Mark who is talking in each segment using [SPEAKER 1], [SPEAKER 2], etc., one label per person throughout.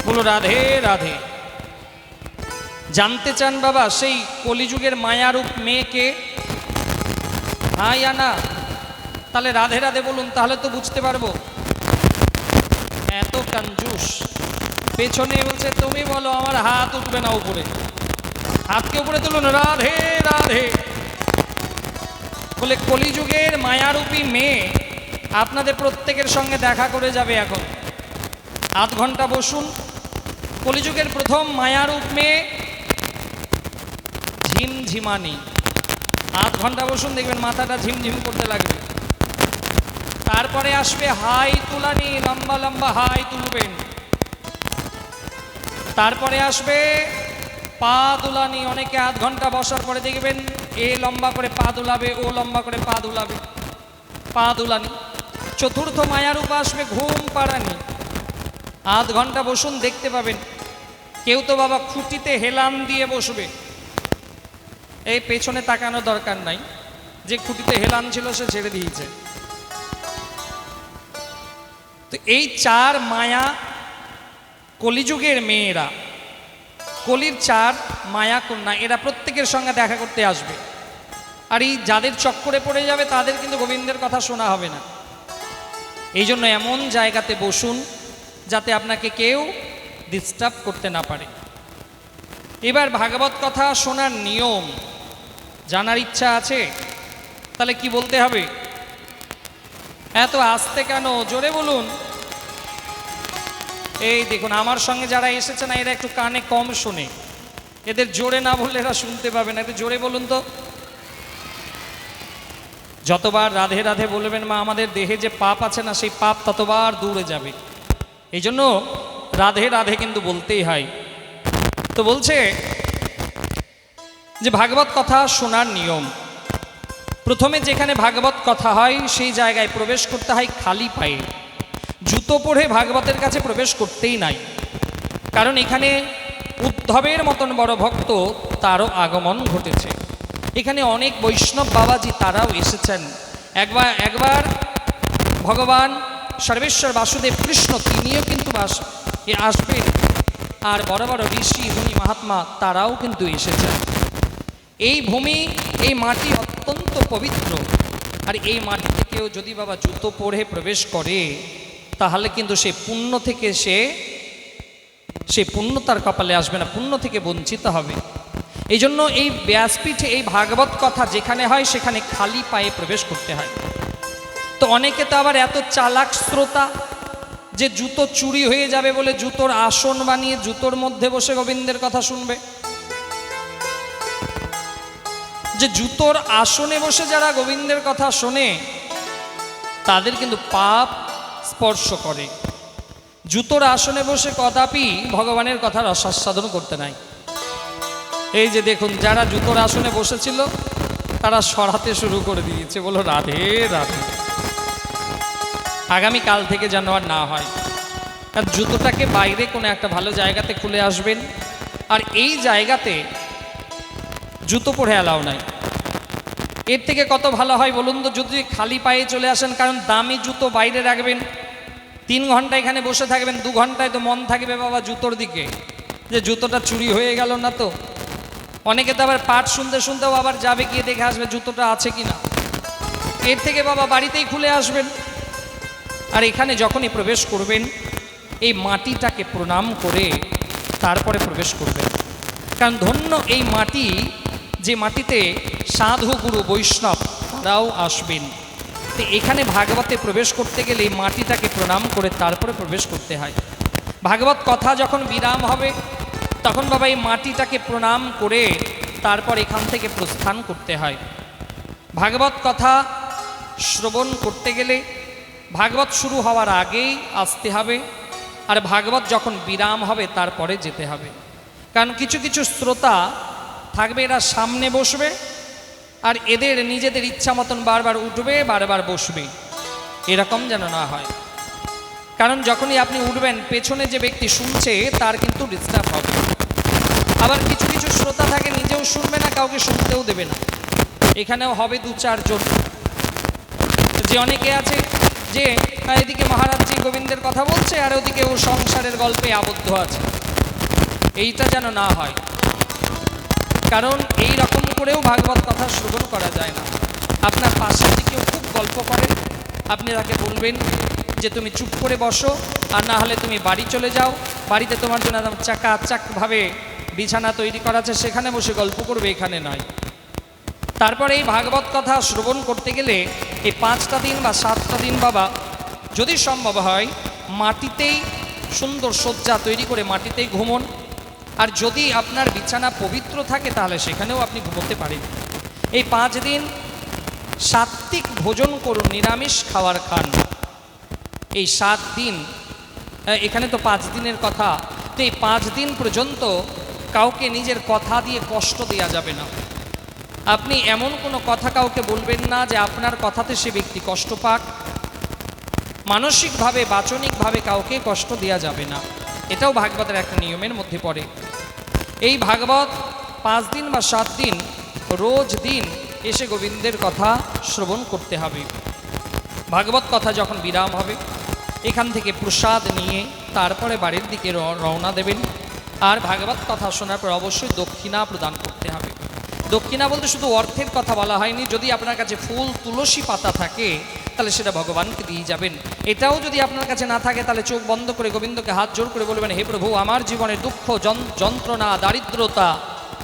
[SPEAKER 1] বলো রাধে রাধে। জানতে চান বাবা সেই কলিযুগের মায়ারূপ মেয়েকে? হ্যাঁ ইয়া না? তাহলে রাধে রাধে বলুন, তাহলে তো বুঝতে পারবো। এত কঞ্জুস, পেছনে বলছে তুমি বলো, আমার হাত উঠবে না উপরে। হাতকে উপরে তুলুন, রাধে রাধে। বলে কলিযুগের মায়ারূপী মেয়ে আপনাদের প্রত্যেকের সঙ্গে দেখা করে যাবে। এখন আধ ঘন্টা বসুন। কলিযুগের প্রথম মায়ারূপ মেয়ে ঝিমঝিমানি। আধ ঘন্টা বসুন, দেখবেন মাথাটা ঝিমঝিম করতে লাগবে। তারপরে আসবে হাই তুলানি, লম্বা লম্বা হাই তুলবেন। তারপরে আসবে পা দুলানি। অনেকে আধ ঘন্টা বসার পরে দেখবেন এ লম্বা করে পা দুলাবে, ও লম্বা করে পা দুলাবে, পা দুলানি। চতুর্থ মায়ারূপ আসবে ঘুম পাড়ানি। আধ ঘন্টা বসুন, দেখতে পাবেন কেউ তো বাবা খুঁটিতে হেলান দিয়ে বসবে। এই পেছনে তাকানো দরকার নাই, যে খুঁটিতে হেলান ছিল সে ছেড়ে দিয়েছে। তো এই চার মায়া কলিযুগের মেয়েরা, কলির চার মায়া কন্যা, এরা প্রত্যেকের সঙ্গে দেখা করতে আসবে। আর এই যাদের চক্করে পড়ে যাবে তাদের কিন্তু গোবিন্দের কথা শোনা হবে না। এই জন্য এমন জায়গাতে বসুন যাতে আপনাকে কেউ ডিস্টার্ব করতে না পারে। এবার ভাগবত কথা শোনার নিয়ম জানার ইচ্ছা আছে? তাহলে কি বলতে হবে? এত আস্তে কেন, জোরে বলুন। এই দেখুন আমার সঙ্গে যারা এসেছে না, এরা একটু কানে কম শোনে। এদের জোরে না বললে এরা শুনতে পাবে না। একটু জোরে বলুন তো। যতবার রাধে রাধে বলবেন মা, আমাদের দেহে যে পাপ আছে না, সেই পাপ ততবার দূরে যাবে। এই জন্য রাধে রাধে কিন্তু বলতেই হয়। তো বলছে যে ভাগবত কথা শোনার নিয়ম, প্রথমে যেখানে ভাগবত কথা হয় সেই জায়গায় প্রবেশ করতে হয় খালি পায়ে। জুতো পরে ভাগবতের কাছে প্রবেশ করতেই নাই, কারণ এখানে উদ্ধবের মতন বড় ভক্ত তারও আগমন ঘটেছে। এখানে অনেক বৈষ্ণব বাবাজি তারাও এসেছেন। একবার ভগবান সর্বেশ্বর বাসুদেব কৃষ্ণ তিনিও কিন্তু আসবেন। আর বড় বড় ঋষি মুনি মহাত্মা তারাও কিন্তু এসেছেন। এই ভূমি, এই মাটি অত্যন্ত পবিত্র। আর এই মাটিতে কেউ যদি বাবা জুতো পরে প্রবেশ করে তাহলে কিন্তু সে পুণ্য থেকে সে পুণ্য তার কপালে আসবে না, পুণ্য থেকে বঞ্চিত হবে। এই জন্য এই ব্যাসপীঠে এই ভাগবত কথা যেখানে হয় সেখানে খালি পায়ে প্রবেশ করতে হয়। তো অনেকে তো আবার এত চালাক শ্রোতা যে জুতো চুরি হয়ে যাবে বলে জুতোর আসন বানিয়ে জুতোর মধ্যে বসে গোবিন্দের কথা শুনবে। যে জুতোর আসনে বসে যারা গোবিন্দের কথা শোনে তাদের কিন্তু পাপ স্পর্শ করে। জুতোর আসনে বসে কদাপি ভগবানের কথার রসাস্বাদন করতে নাই। এই যে দেখুন যারা জুতোর আসনে বসেছিল তারা সরাতে শুরু করে দিয়েছে। বলো রাধে রাধে। আগামী কাল থেকে যেন আর না হয়। আর জুতোটাকে বাইরে কোনো একটা ভালো জায়গাতে খুলে আসবেন। আর এই জায়গাতে জুতো পরে অ্যালাউ নাই। এর থেকে কত ভালো হয় বলুন তো, যদি খালি পায়ে চলে আসেন। কারণ দামি জুতো বাইরে রাখবেন, 3 ঘন্টা এখানে বসে থাকবেন, 2 ঘন্টায় তো মন থাকবে বাবা জুতোর দিকে, যে জুতোটা চুরি হয়ে গেল না তো। অনেকে তো আবার পাঠ শুনতে শুনতেও আবার যাবে, গিয়ে দেখে আসবে জুতোটা আছে কিনা। এর থেকে বাবা বাড়িতেই খুলে আসবেন। আর এখানে যখনই প্রবেশ করবেন এই মাটিটাকে প্রণাম করে তারপরে প্রবেশ করবেন। কারণ ধন্য এই মাটি, যে মাটিতে সাধু গুরু বৈষ্ণব তারাও আসবেন। তো এখানে ভাগবতে প্রবেশ করতে গেলে এই মাটিটাকে প্রণাম করে তারপরে প্রবেশ করতে হয়। ভাগবত কথা যখন বিরাম হবে তখন বাবা এই মাটিটাকে প্রণাম করে তারপর এখান থেকে প্রস্থান করতে হয়। ভাগবত কথা শ্রবণ করতে গেলে ভাগবত শুরু হওয়ার আগেই আসতে হবে, আর ভাগবত যখন বিরাম হবে তারপরে যেতে হবে। কারণ কিছু কিছু শ্রোতা থাকবে, এরা সামনে বসবে আর এদের নিজেদের ইচ্ছা মতন বারবার উঠবে বারবার বসবে, এরকম যেন না হয়। কারণ যখনই আপনি উঠবেন পেছনে যে ব্যক্তি শুনছে তার কিন্তু ডিস্টার্ব হবে। আবার কিছু কিছু শ্রোতা থাকে নিজেও শুনবে না, কাউকে শুনতেও দেবে না। এখানেও হবে 2-4 জন। যে অনেকে আছে যে এদিকে মহারাজজি গোবিন্দের কথা বলছে আর ওদিকে ও সংসারের গল্পে আবদ্ধ আছে। এইটা যেন না হয়, কারণ এই রকম করেও ভাগবত কথা শ্রবণ করা যায় না। আপনার পাশে যদি কেউ খুব গল্প করেন, আপনি তাকে বলবেন যে তুমি চুপ করে বসো, আর না হলে তুমি বাড়ি চলে যাও, বাড়িতে তোমার জন্য চাকাচাকভাবে বিছানা তৈরি করা আছে, সেখানে বসে গল্প করবে, এখানে নয়। তারপরে এই ভাগবত কথা শ্রবণ করতে গেলে এই 5টা দিন বা 7টা দিন বাবা যদি সম্ভব হয় মাটিতেই সুন্দর শয্যা তৈরি করে মাটিতেই ঘুমন। আর যদি আপনার বিছানা পবিত্র থাকে তাহলে সেখানেও আপনি ঘুমোতে পারেন। এই 5 দিন সাত্ত্বিক ভোজন করুন, নিরামিষ খাবার খান। এই 7 দিন, এখানে তো 5 দিনের কথা, তো এই 5 দিন পর্যন্ত কাউকে নিজের কথা দিয়ে কষ্ট দেওয়া যাবে না। আপনি এমন কোনো কথা কাউকে বলবেন না যে আপনার কথাতে সে ব্যক্তি কষ্ট পাক। মানসিকভাবে বাচনিকভাবে কাউকে কষ্ট দেওয়া যাবে না, এটাও ভাগবতের একটা নিয়মের মধ্যে পড়ে। এই ভাগবত 5 দিন বা 7 দিন রোজ দিন এসে গোবিন্দের কথা শ্রবণ করতে হবে। ভাগবত কথা যখন বিরাম হবে এখান থেকে প্রসাদ নিয়ে তারপরে বাড়ির দিকে রওনা দেবেন। আর ভাগবত কথা শোনার পর অবশ্যই দক্ষিণা প্রদান করতে হবে। দক্ষিণা বলতে শুধু অর্থের কথা বলা হয়নি, যদি আপনার কাছে ফুল তুলসী পাতা থাকে তাহলে সেটা ভগবানকে দিয়ে যাবেন। এটাও যদি আপনার কাছে না থাকে তাহলে চোখ বন্ধ করে গোবিন্দকে হাত জোড় করে বলবেন, হে প্রভু, আমার জীবনের দুঃখ যন্ত্রণা দারিদ্রতা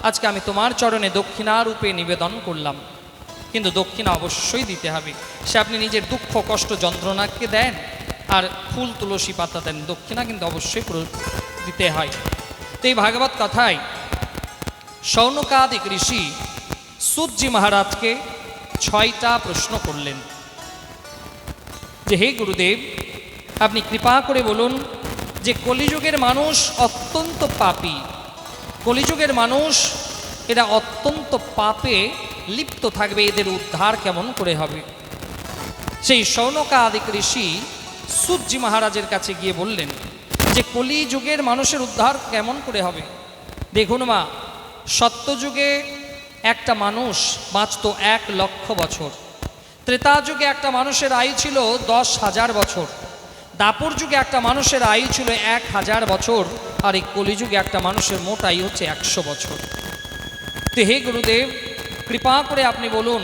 [SPEAKER 1] আজকে আমি তোমার চরণে দক্ষিণা রূপে নিবেদন করলাম। কিন্তু দক্ষিণা অবশ্যই দিতে হবে। সে আপনি নিজের দুঃখ কষ্ট যন্ত্রণাকে দেন আর ফুল তুলসী পাতা দেন, দক্ষিণা কিন্তু অবশ্যই দিতে হয়। তো এই ভাগবত কথায় শৌনকাদিক ঋষি সুতজি মহারাজকে 6টা প্রশ্ন করলেন যে, হে গুরুদেব, আপনি কৃপা করে বলুন যে কলিযুগের মানুষ অত্যন্ত পাপী, কলিযুগের মানুষ এরা অত্যন্ত পাপে লিপ্ত থাকবে, এদের উদ্ধার কেমন করে হবে? সেই শৌনকাদিক ঋষি সুতজি মহারাজের কাছে গিয়ে বললেন যে কলিযুগের মানুষের উদ্ধার কেমন করে হবে? দেখুন মা, সত্যযুগে একটা মানুষ বাঁচত 1 লক্ষ বছর, ত্রেতা যুগে একটা মানুষের আয়ু ছিল 10,000 বছর, দাপর যুগে একটা মানুষের আয়ু ছিল 1000 বছর, আর এই কলিযুগে একটা মানুষের মোট আয়ু হচ্ছে 100 বছর। তো হে গুরুদেব, কৃপা করে আপনি বলুন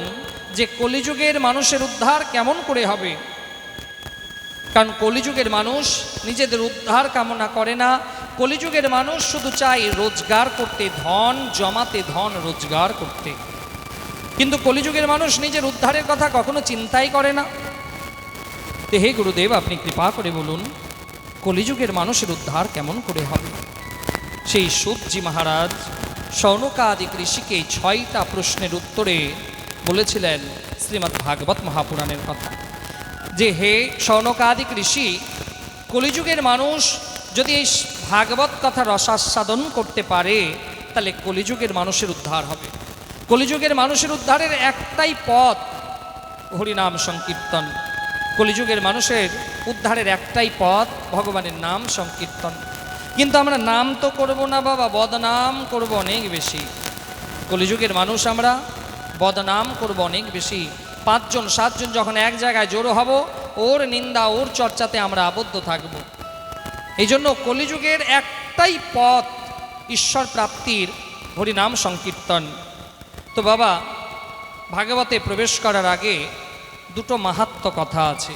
[SPEAKER 1] যে কলিযুগের মানুষের উদ্ধার কেমন করে হবে? কারণ কলিযুগের মানুষ নিজেদের উদ্ধার কামনা করে না, কলিযুগের মানুষ শুধু চায় রোজগার করতে, ধন জমাতে, ধন রোজগার করতে। কিন্তু কলিযুগের মানুষ নিজের উদ্ধারের কথা কখনো চিন্তাই করে না। তো হে গুরুদেব, আপনি কৃপা করে বলুন কলিযুগের মানুষের উদ্ধার কেমন করে হবে? সেই সুতজি মহারাজ শৌনকাদিক ঋষিকে 6টা প্রশ্নের উত্তরে বলেছিলেন শ্রীমদ্ ভাগবত মহাপুরাণের কথা, যে হে শৌনকাদিক ঋষি, কলিযুগের মানুষ যদি এই ভাগবত কথা রসাস্বাদন করতে পারে তাহলে কলিযুগের মানুষের উদ্ধার হবে। কলিযুগের মানুষের উদ্ধারের একটাই পথ, হরিনাম সংকীর্তন। কলিযুগের মানুষের উদ্ধারের একটাই পথ, ভগবানের নাম সংকীর্তন। কিন্তু আমরা নাম তো করব না বাবা, বদনাম করব অনেক বেশি। কলিযুগের মানুষ আমরা বদনাম করব অনেক বেশি। 5 জন 7 জন যখন এক জায়গায় জড়ো হব, ওর নিন্দা ওর চর্চাতে আমরা আবদ্ধ থাকব। এই জন্য কলিযুগের একটাই পথ ঈশ্বর প্রাপ্তির, হরিনাম সংকীর্তন। তো বাবা, ভাগবতে প্রবেশ করার আগে 2টো মাহাত্ম্য কথা আছে।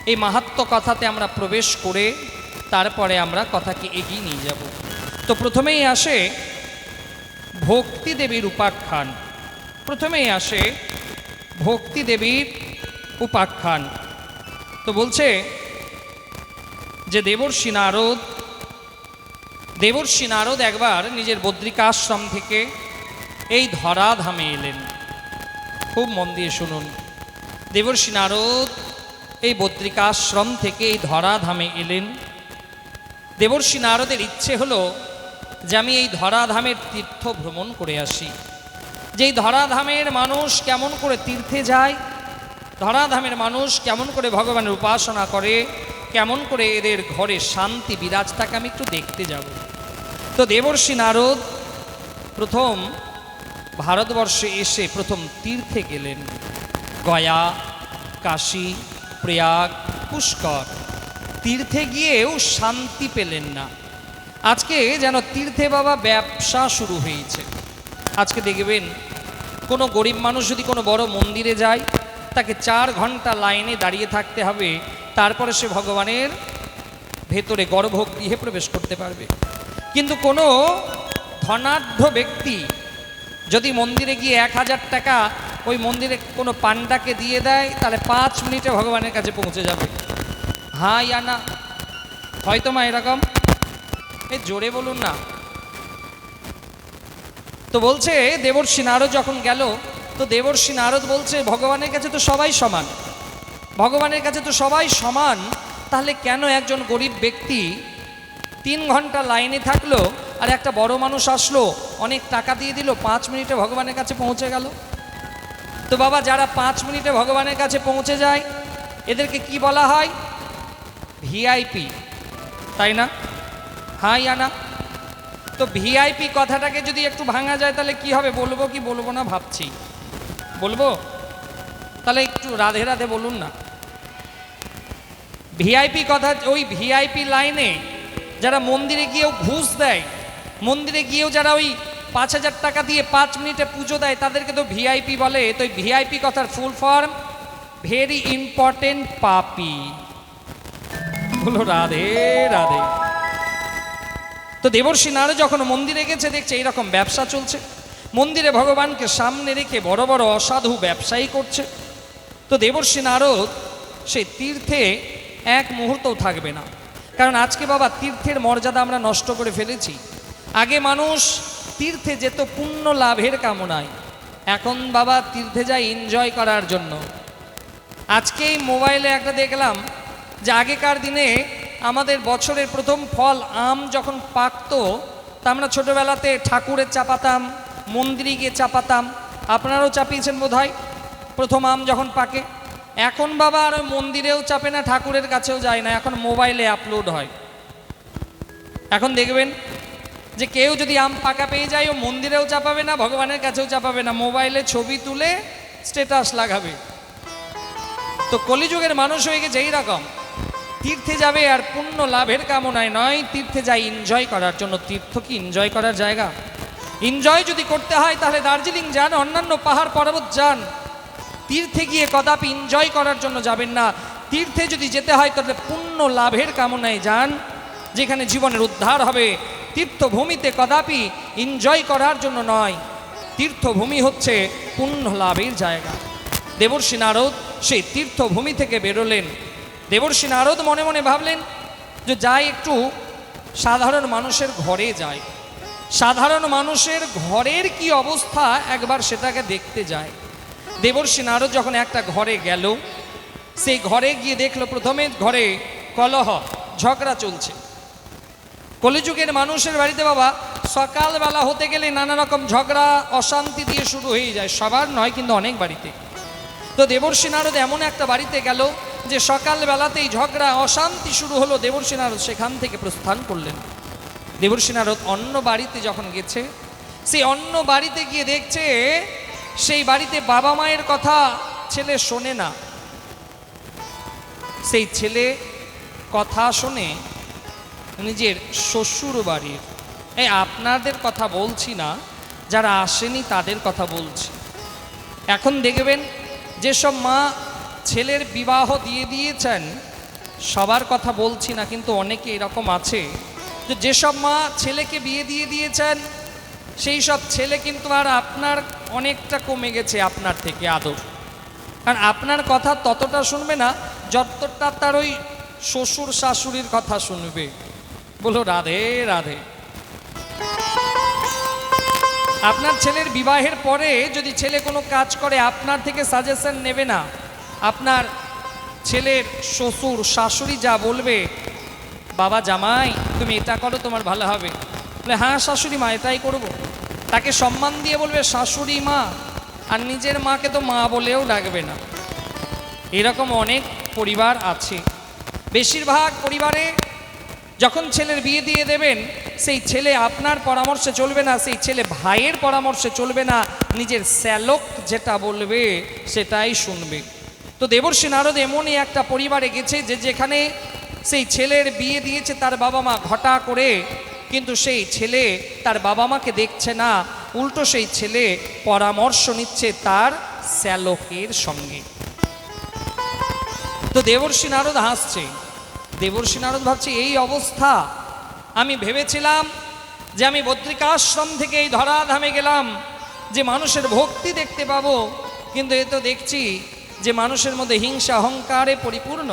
[SPEAKER 1] এই মাহাত্ম্য কথাতে আমরা প্রবেশ করে তারপরে আমরা কথাকে এগিয়ে নিয়ে যাব। তো প্রথমেই আসে ভক্তি দেবীর উপাখ্যান। প্রথমেই আসে ভক্তি দেবীর উপাখ্যান। তো বলছে যে দেবর্ষি নারদ একবার নিজের বদ্রিকাশ্রম থেকে এই ধরাধামে এলেন। খুব মন দিয়ে শুনুন, দেবর্ষি নারদ এই বদ্রিকাশ্রম থেকে এই ধরাধামে এলেন। দেবর্ষি নারদের ইচ্ছে হলো যে আমি এই ধরাধামের তীর্থ ভ্রমণ করে আসি, যে এই ধরাধামের মানুষ কেমন করে তীর্থে যায়, ধরাধামের মানুষ কেমন করে ভগবানের উপাসনা করে, কেমন করে এদের ঘরে শান্তি বিরাজ, তাকে আমি একটু দেখতে যাব। তো দেবর্ষি নারদ প্রথম ভারতবর্ষে এসে প্রথম তীর্থে গেলেন। গয়া, কাশী, প্রয়াগ, পুষ্কর, তীর্থে গিয়েও শান্তি পেলেন না। আজকে যেন তীর্থে বাবা ব্যবসা শুরু হয়েছে। আজকে দেখবেন কোনো গরিব মানুষ যদি কোনো বড় মন্দিরে যায়, তাকে 4 ঘন্টা লাইনে দাঁড়িয়ে থাকতে হবে, তারপরে সে ভগবানের ভেতরে গর্ভগৃহে প্রবেশ করতে পারবে। কিন্তু কোনো ধনাঢ্য ব্যক্তি যদি মন্দিরে গিয়ে 1000 টাকা ওই মন্দিরে কোনো পান্ডাকে দিয়ে দেয়, তাহলে 5 মিনিটে ভগবানের কাছে পৌঁছে যাবে। হ্যাঁ ইয়া না? হয়তো মা এরকম? জোরে বলুন না। তো বলছে দেবর্ষি নারদ যখন গেল, তো দেবর্ষি নারদ বলছে ভগবানের কাছে তো সবাই সমান, ভগবানের কাছে তো সবাই সমান, তাহলে কেন একজন গরিব ব্যক্তি 3 ঘন্টা লাইনে থাকলো আর একটা বড় মানুষ আসলো, অনেক টাকা দিয়ে দিল, 5 মিনিটে ভগবানের কাছে পৌঁছে গেল? তো বাবা, যারা 5 মিনিটে ভগবানের কাছে পৌঁছে যায় এদেরকে কি বলা হয়? ভিআইপি, তাই না? হ্যাঁ ইয়া না? তো ভিআইপি কথাটাকে যদি একটু ভাঙা যায় তাহলে কি হবে? বলবো কি বলবো না ভাবছি। বলবো? তাহলে একটু রাধে রাধে বলুন না। ভিআইপি কথা, ওই ভিআইপি লাইনে যারা মন্দিরে গিয়েও ঘুষ দেয়, মন্দিরে গিয়েও যারা ওই 5000 টাকা দিয়ে 5 মিনিটে পুজো দেয়, তাদেরকে তো ভিআইপি বলে। তো ভিআইপি কথার ফুল ফর্ম ভেরি ইম্পর্টেন্ট পাপি। বলো রাধে রাধে। তো দেবর্ষি নারদ যখন মন্দিরে গেছে, দেখছে এইরকম ব্যবসা চলছে, মন্দিরে ভগবানকে সামনে রেখে বড় বড় অসাধু ব্যবসায়ী করছে। তো দেবর্ষি নারদ সেই তীর্থে এক মুহূর্তও থাকবে না। কারণ আজকে বাবা তীর্থের মর্যাদা আমরা নষ্ট করে ফেলেছি। আগে মানুষ তীর্থে যেত পুণ্য লাভের কামনায়, এখন বাবা তীর্থে যায় এনজয় করার জন্য। আজকেই মোবাইলে একটা দেখলাম যে আগেকার দিনে আমাদের বছরের প্রথম ফল আম যখন পাকতো, তা আমরা ছোটোবেলাতে ঠাকুরের চাপাতাম, মন্দিরে গিয়ে চাপাতাম। আপনারাও চাপিয়েছেন বোধ হয় প্রথম আম যখন পাকে। এখন বাবা আর ওই মন্দিরেও চাপে না, ঠাকুরের কাছেও যায় না, এখন মোবাইলে আপলোড হয়। এখন দেখবেন যে কেউ যদি আম পাকা পেয়ে যায়, ও মন্দিরেও চাপাবে না, ভগবানের কাছেও চাপাবে না, মোবাইলে ছবি তুলে স্ট্যাটাস লাগাবে। তো কলিযুগের মানুষ হয়ে গেছে এইরকম, তীর্থে যাবে আর পুণ্য লাভের কামনায় নয়, তীর্থে যাই এনজয় করার জন্য। তীর্থ কি এনজয় করার জায়গা? এনজয় যদি করতে হয় তাহলে দার্জিলিং যান, অন্যান্য পাহাড় পর্বত যান। তীর্থে গিয়ে কদাপি এনজয় করার জন্য যাবেন না। তীর্থে যদি যেতে হয় তাহলে পুণ্য লাভের কামনায় যান, যেখানে জীবনের উদ্ধার হবে। তীর্থভূমিতে কদাপি এনজয় করার জন্য নয়, তীর্থভূমি হচ্ছে পুণ্য লাভের জায়গা। দেবর্ষি নারদ সেই তীর্থভূমি থেকে বেরোলেন। দেবর্ষি নারদ মনে মনে ভাবলেন যে যাই একটু সাধারণ মানুষের ঘরে যায়, সাধারণ মানুষের ঘরের কি অবস্থা একবার সেটাকে দেখতে যায়। দেবর্ষি নারদ যখন একটা ঘরে গেল, সেই ঘরে গিয়ে দেখলো প্রথমে ঘরে কলহ ঝগড়া চলছে। কলিযুগের মানুষের বাড়িতে বাবা সকালবেলা হতে গেলে নানা রকম ঝগড়া অশান্তি দিয়ে শুরু হয়ে যায়, সবার নয় কিন্তু অনেক বাড়িতে। তো দেবর্ষি নারদ এমন একটা বাড়িতে গেল যে সকালবেলাতেই ঝগড়া অশান্তি শুরু হলো। দেবর্ষি নারদ সেখান থেকে প্রস্থান করলেন। দেবর্ষি নারদ অন্য বাড়িতে যখন গেছে, সেই অন্য বাড়িতে গিয়ে দেখছে সেই বাড়িতে বাবা মায়ের কথা ছেলে শোনে না। সেই ছেলে কথা শোনে নিজের শ্বশুর বাড়ির। এই আপনাদের কথা বলছি না, যারা আসেনি তাদের কথা বলছি। এখন দেখবেন যেসব মা ছেলের বিবাহ দিয়ে দিয়েছেন, সবার কথা বলছি না, কিন্তু অনেকে এরকম আছে যে যেসব মা ছেলেকে বিয়ে দিয়ে দিয়েছেন, সেই সব ছেলে কিন্তু আর আপনার অনেকটা কমে গেছে আপনার থেকে আদর। কারণ আপনার কথা ততটা শুনবে না যতটা তার ওই শ্বশুর শাশুড়ির কথা শুনবে। বলো রাধে রাধে। আপনার ছেলের বিবাহের পরে যদি ছেলে কোনো কাজ করে, আপনার থেকে সাজেশন নেবে না। আপনার ছেলের শ্বশুর শাশুড়ি যা বলবে, বাবা জামাই তুমি এটা করো তোমার ভালো হবে, বলে হ্যাঁ শাশুড়ি মা এটাই করব। তাকে সম্মান দিয়ে বলবে শাশুড়ি মা, আর নিজের মাকে তো মা বলেও ডাকবে না। এরকম অনেক পরিবার আছে। বেশিরভাগ পরিবারে যখন ছেলের বিয়ে দিয়ে দেবেন, সেই ছেলে আপনার পরামর্শে চলবে না, সেই ছেলে ভাইয়ের পরামর্শে চলবে না, নিজের শ্যালক যেটা বলবে সেটাই শুনবে। তো দেবর্ষি নারদ এমনই একটা পরিবারে গেছে যে যেখানে সেই ছেলের বিয়ে দিয়েছে তার বাবা মা ঘটা করে, কিন্তু সেই ছেলে তার বাবা মাকে দেখছে না, উল্টো সেই ছেলে পরামর্শ নিচ্ছে তার শ্যালকের সঙ্গে। তো দেবর্ষি নারদ হাসছে। দেবর্ষি নারদ ভাবছে এই অবস্থা, আমি ভেবেছিলাম যে আমি বদ্রিকাশ্রম থেকে এই ধরাধামে গেলাম যে মানুষের ভক্তি দেখতে পাবো, কিন্তু এ তো দেখছি যে মানুষের মধ্যে হিংসা অহংকারে পরিপূর্ণ।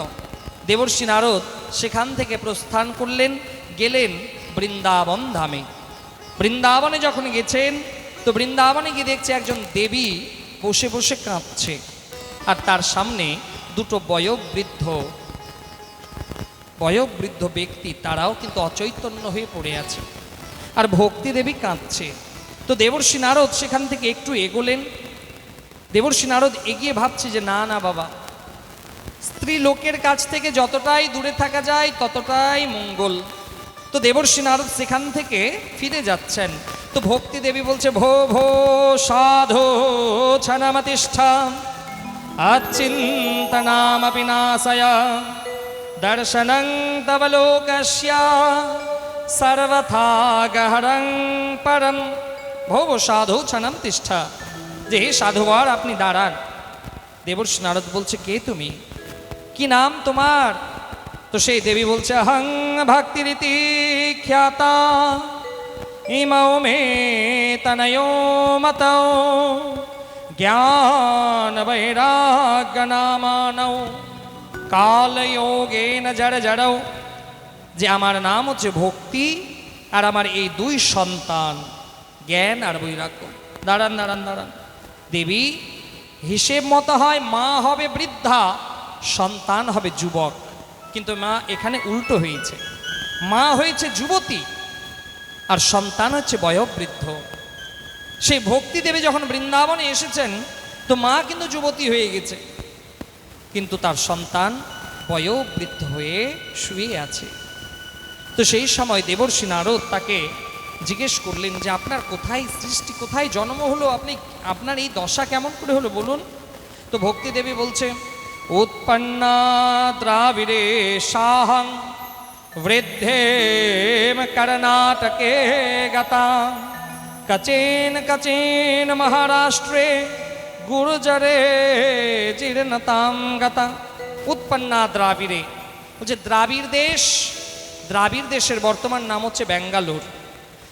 [SPEAKER 1] দেবর্ষি নারদ সেখান থেকে প্রস্থান করলেন, গেলেন বৃন্দাবন ধামে। বৃন্দাবনে যখন গেছেন তো বৃন্দাবনে গিয়ে দেখছে একজন দেবী বসে বসে কাঁদছে, আর তার সামনে দুটো বয়োবৃদ্ধ ব্যক্তি, তারাও কিন্তু অচৈতন্য হয়ে পড়ে আছে, আর ভক্তি দেবী কাঁদছে। তো দেবর্ষি নারদ সেখান থেকে একটু এগোলেন। দেবর্ষি নারদ এগিয়ে ভাবছে যে না না বাবা, স্ত্রী লোকের কাছ থেকে যতটাই দূরে থাকা যায় ততটাই মঙ্গল। তো দেবর্ষি নারদ সেখান থেকে ফিরে যাচ্ছেন। তো ভক্তি দেবী বলছে, ভো ভো সাধো ছনমতিষ্ঠা আচিন্তনামপি নাশয়া দর্শনং তব লোকস্য সর্বথা গহরং পরম। ভো ভো সাধু ছনম তিষ্ঠা, যে হে সাধুবার আপনি দাঁড়ান। দেবর্ষি নারদ বলছে, কে তুমি, কি নাম তোমার? তো সেই দেবী বলছে, হং ভক্তিরীতি খ্যাতা ইমৌ মে তনয়ো মতৌ জ্ঞান বৈরাগ্য নামানৌ কালযোগেন জড় জড়ৌ। যে আমার নাম হচ্ছে ভক্তি, আর আমার এই দুই সন্তান জ্ঞান আর বৈরাগ্য। দাঁড়ান দাঁড়ান দাঁড়ান, দেবী হিসেব মতো হয় মা হবে বৃদ্ধা, সন্তান হবে যুবক, কিন্তু মা এখানে উল্টো হয়েছে, মা হয়েছে যুবতী আর সন্তান হচ্ছে বয়োবৃদ্ধ। সেই ভক্তি দেবী যখন বৃন্দাবনে এসেছেন তো মা কিন্তু যুবতী হয়ে গেছে, কিন্তু তার সন্তান বয়োবৃদ্ধ হয়ে শুয়ে আছে। তো সেই সময় দেবর্ষি নারদ তাকে জিজ্ঞেস করলেন যে আপনার কোথায় সৃষ্টি, কোথায় জন্ম হলো, আপনার এই দশা কেমন করে হলো বলুন। তো ভক্তি দেবী বলছে, উৎপন্না দ্রাবিড়ে সাহং বৃদ্ধে কর্ণাটকে গতা কচেন কচেন মহারাষ্ট্রে গুর্জরে জীর্ণতাম গতা। উৎপন্না দ্রাবিড়ে, বলছে দ্রাবিড় দেশের বর্তমান নাম হচ্ছে ব্যাঙ্গালোর।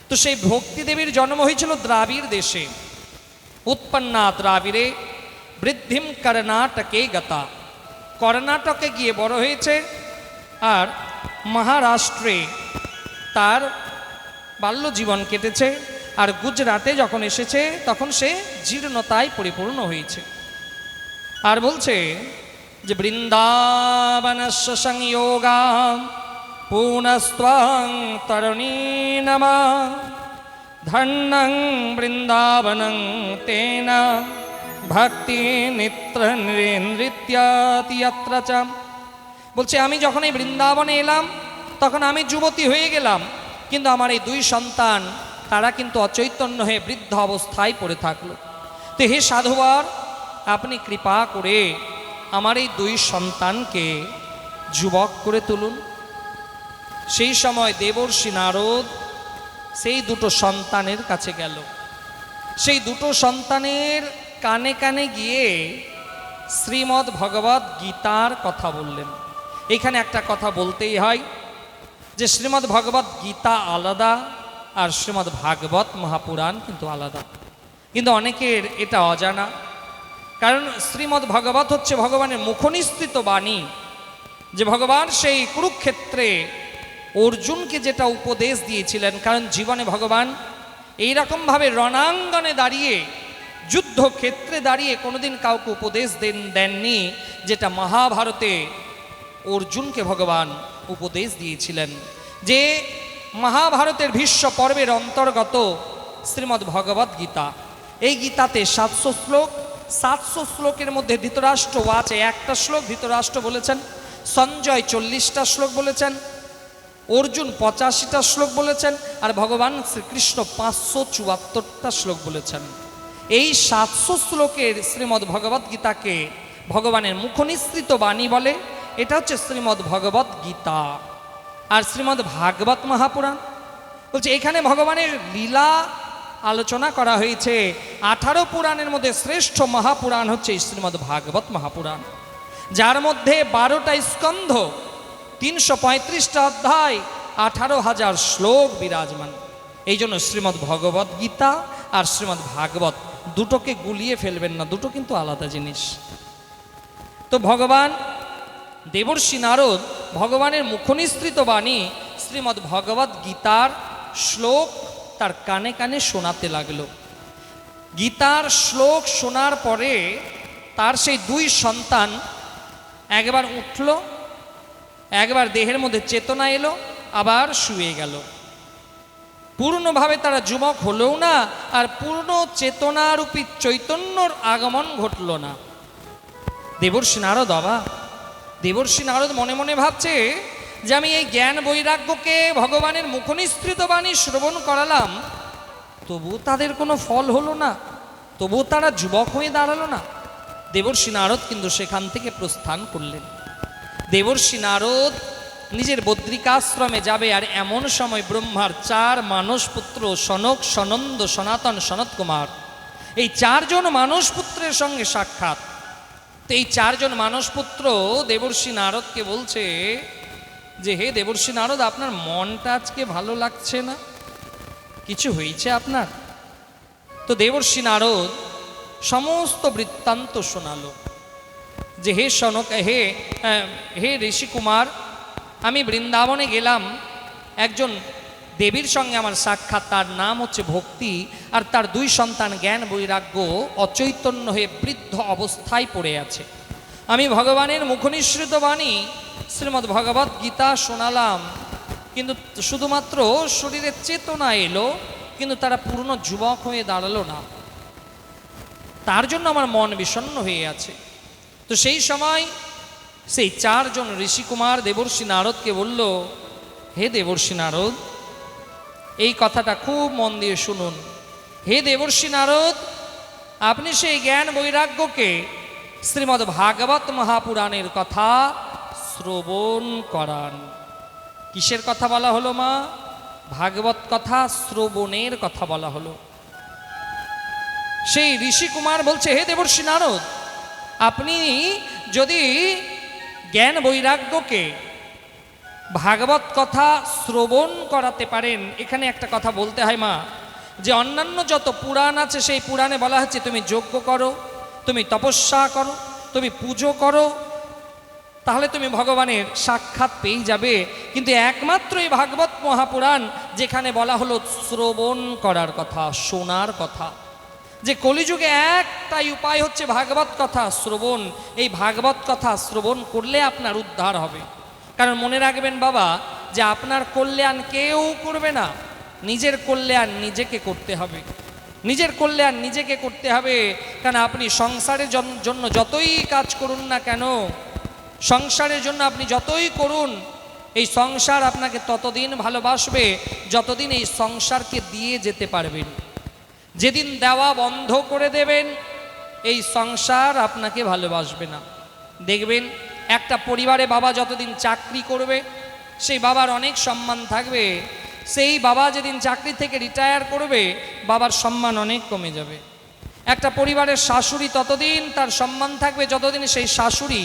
[SPEAKER 1] তো সেই ভক্তি দেবীর জন্ম হয়েছিল দ্রাবিড় দেশে। উৎপন্না দ্রাবিড়ে বৃদ্ধিম কর্ণাটকে গতা, কর্ণাটকে গিয়ে বড় হয়েছে, আর মহারাষ্ট্রে তার বাল্য জীবন কেটেছে, আর গুজরাটে যখন এসেছে তখন সে জীর্ণতায় পরিপূর্ণ হয়েছে। আর বলছে যে বৃন্দাবনস্য সংযোগা পুনস্ত্বং তরুণী নমা ধন্যং বৃন্দাবনং তেন ভক্তি নিত্র নৃত্যাতি যত্র চ। বলছে আমি যখন এই বৃন্দাবনে এলাম তখন আমি যুবতী হয়ে গেলাম, কিন্তু আমার এই দুই সন্তান তারা কিন্তু অচৈতন্য হয়ে বৃদ্ধ অবস্থায় পড়ে থাকলো। তো হে সাধুবার, আপনি কৃপা করে আমার এই দুই সন্তানকে যুবক করে তুলুন। সেই সময় দেবর্ষি নারদ সেই দুটো সন্তানের কাছে গেল। সেই দুটো সন্তানের কানে কানে গিয়ে শ্রীমদ্ ভগবদ গীতার কথা বললেন। এখানে একটা কথা বলতেই হয় যে শ্রীমদ্ ভগবদ গীতা আলাদা আর শ্রীমদ্ ভাগবত মহাপুরাণ কিন্তু আলাদা, কিন্তু অনেকের এটা অজানা। কারণ শ্রীমদ্ ভাগবত হচ্ছে ভগবানের মুখনিসৃত বাণী, যে ভগবান সেই কুরুক্ষেত্রে অর্জুনকে যেটা উপদেশ দিয়েছিলেন। কারণ জীবনে ভগবান এইরকমভাবে রণাঙ্গনে দাঁড়িয়ে, যুদ্ধক্ষেত্রে দাঁড়িয়ে কোনোদিন কাউকে উপদেশ দেননি, যেটা মহাভারতে অর্জুনকে ভগবান উপদেশ দিয়েছিলেন। যে মহাভারতের ভীষ্ম পর্বের অন্তর্গত শ্রীমদ্ ভগবদ গীতা, এই গীতাতে 700 শ্লোক, 700 শ্লোকের মধ্যে ধৃতরাষ্ট্র আছে একটা শ্লোক ধৃতরাষ্ট্র বলেছেন, সঞ্জয় 40টা শ্লোক বলেছেন, অর্জুন 85টা শ্লোক বলেছেন, আর ভগবান শ্রীকৃষ্ণ 574টা শ্লোক বলেছেন। এই 700 শ্লোকের শ্রীমদ্ ভগবদ গীতাকে ভগবানের মুখনিসৃত বাণী বলে, এটা হচ্ছে শ্রীমদ্ ভগবত গীতা আর শ্রীমদ্ ভাগবত মহাপুরাণ। বলছে এখানে ভগবানের লীলা আলোচনা করা হয়েছে। 18 পুরাণের মধ্যে শ্রেষ্ঠ মহাপুরাণ হচ্ছে শ্রীমদ্ ভাগবত মহাপুরাণ, যার মধ্যে 12টা স্কন্ধ, 335টা অধ্যায়, 18,000 শ্লোক বিরাজমান। এই জন্য শ্রীমদ্ ভগবত গীতা আর শ্রীমদ্ ভাগবত দুটোকে গুলিয়ে ফেলবেন না, দুটো কিন্তু আলাদা জিনিস। তো ভগবান দেবর্ষি নারদ ভগবানের মুখনিসৃত বাণী শ্রীমদ্ ভগবত গীতার শ্লোক তার কানে কানে শোনাতে লাগলো। গীতার শ্লোক শোনার পরে তার সেই 2 সন্তান একবার উঠল, একবার দেহের মধ্যে চেতনা এলো, আবার শুয়ে গেল। পূর্ণভাবে তারা যুবক হলেও না, আর পূর্ণ চেতনারূপী চৈতন্যর আগমন ঘটল না। দেবর্ষি নারদ অবাক। দেবর্ষি নারদ মনে মনে ভাবছে যে আমি এই জ্ঞান বৈরাগ্যকে ভগবানের মুখনিসৃত বাণী শ্রবণ করালাম, তবু তাদের কোনো ফল হলো না, তবু তারা যুবক হয়ে দাঁড়ালো না। দেবর্ষি নারদ কিন্তু সেখান থেকে প্রস্থান করলেন। দেবর্ষি নারদ নিজের বদ্রিকাশ্রমে যাবে, আর এমন সময় ব্রহ্মার 4 মানস পুত্র সনক, সনন্দ, সনাতন, সনত কুমার, এই 4 জন মানস পুত্রের সঙ্গে সাক্ষাৎ। তো এই 4 জন মানস পুত্র দেবর্ষি নারদকে বলছে যে হে দেবর্ষি নারদ, আপনার মনটা আজকে ভালো লাগছে না, কিছু হয়েছে আপনার? তো দেবর্ষি নারদ সমস্ত বৃত্তান্ত শোনালো যে হে সনক, হে ঋষি কুমার, আমি বৃন্দাবনে গেলাম, একজন দেবীর সঙ্গে আমার সাক্ষাৎ, তার নাম হচ্ছে ভক্তি, আর তার 2 সন্তান জ্ঞান বৈরাগ্য অচৈতন্য হয়ে বৃদ্ধ অবস্থায় পড়ে আছে। আমি ভগবানের মুখনিসৃত বাণী শ্রীমদ্ ভগবত গীতা শোনালাম, কিন্তু শুধুমাত্র শরীরে চেতনা এলো, কিন্তু তারা পূর্ণ যুবক হয়ে দাঁড়ালো না। তার জন্য আমার মন বিষণ্ণ হয়ে আছে। তো সেই সময় সেই 4 জন ঋষিকুমার দেবর্ষি নারদকে বলল, হে দেবর্ষি নারদ, এই কথাটা খুব মন দিয়ে শুনুন। হে দেবর্ষি নারদ, আপনি সেই জ্ঞান বৈরাগ্যকে শ্রীমদ্ ভাগবত মহাপুরাণের কথা শ্রবণ করান। কিসের কথা বলা হলো মা? ভাগবত কথা শ্রবণের কথা বলা হলো। সেই ঋষি কুমার বলছে, হে দেবর্ষি নারদ, আপনি যদি জ্ঞান বৈরাগ্যকে ভাগবত কথা শ্রবণ করাতে পারেন। এখানে একটা কথা বলতে হয় মা, যে অন্যান্য যত পুরাণ আছে সেই পুরাণে বলা হচ্ছে তুমি যজ্ঞ করো, তুমি তপস্যা করো, তুমি পুজো করো, তাহলে তুমি ভগবানের সাক্ষাৎ পেয়ে যাবে। কিন্তু একমাত্র এই ভাগবত মহাপুরাণ যেখানে বলা হলো শ্রবণ করার কথা, শোনার কথা, যে কলিযুগে একটাই উপায় হচ্ছে ভাগবত কথা শ্রবণ। এই ভাগবত কথা শ্রবণ করলে আপনার উদ্ধার হবে। কারণ মনে রাখবেন বাবা, যে আপনার কল্যাণ কেউ করবে না, নিজের কল্যাণ নিজেকে করতে হবে, নিজের কল্যাণ নিজেকে করতে হবে। কারণ আপনি সংসারের জন্য যতই কাজ করুন না কেন, সংসারের জন্য আপনি যতই করুন, এই সংসার আপনাকে ততদিন ভালোবাসবে যতদিন এই সংসারকে দিয়ে যেতে পারবেন। যেদিন দেওয়া বন্ধ করে দেবেন, এই সংসার আপনাকে ভালোবাসবে না। দেখবেন একটা পরিবারে বাবা যতদিন চাকরি করবে, সেই বাবার অনেক সম্মান থাকবে। সেই বাবা যেদিন চাকরি থেকে রিটায়ার করবে, বাবার সম্মান অনেক কমে যাবে। একটা পরিবারের শাশুড়ি ততদিন তার সম্মান থাকবে যতদিন সেই শাশুড়ি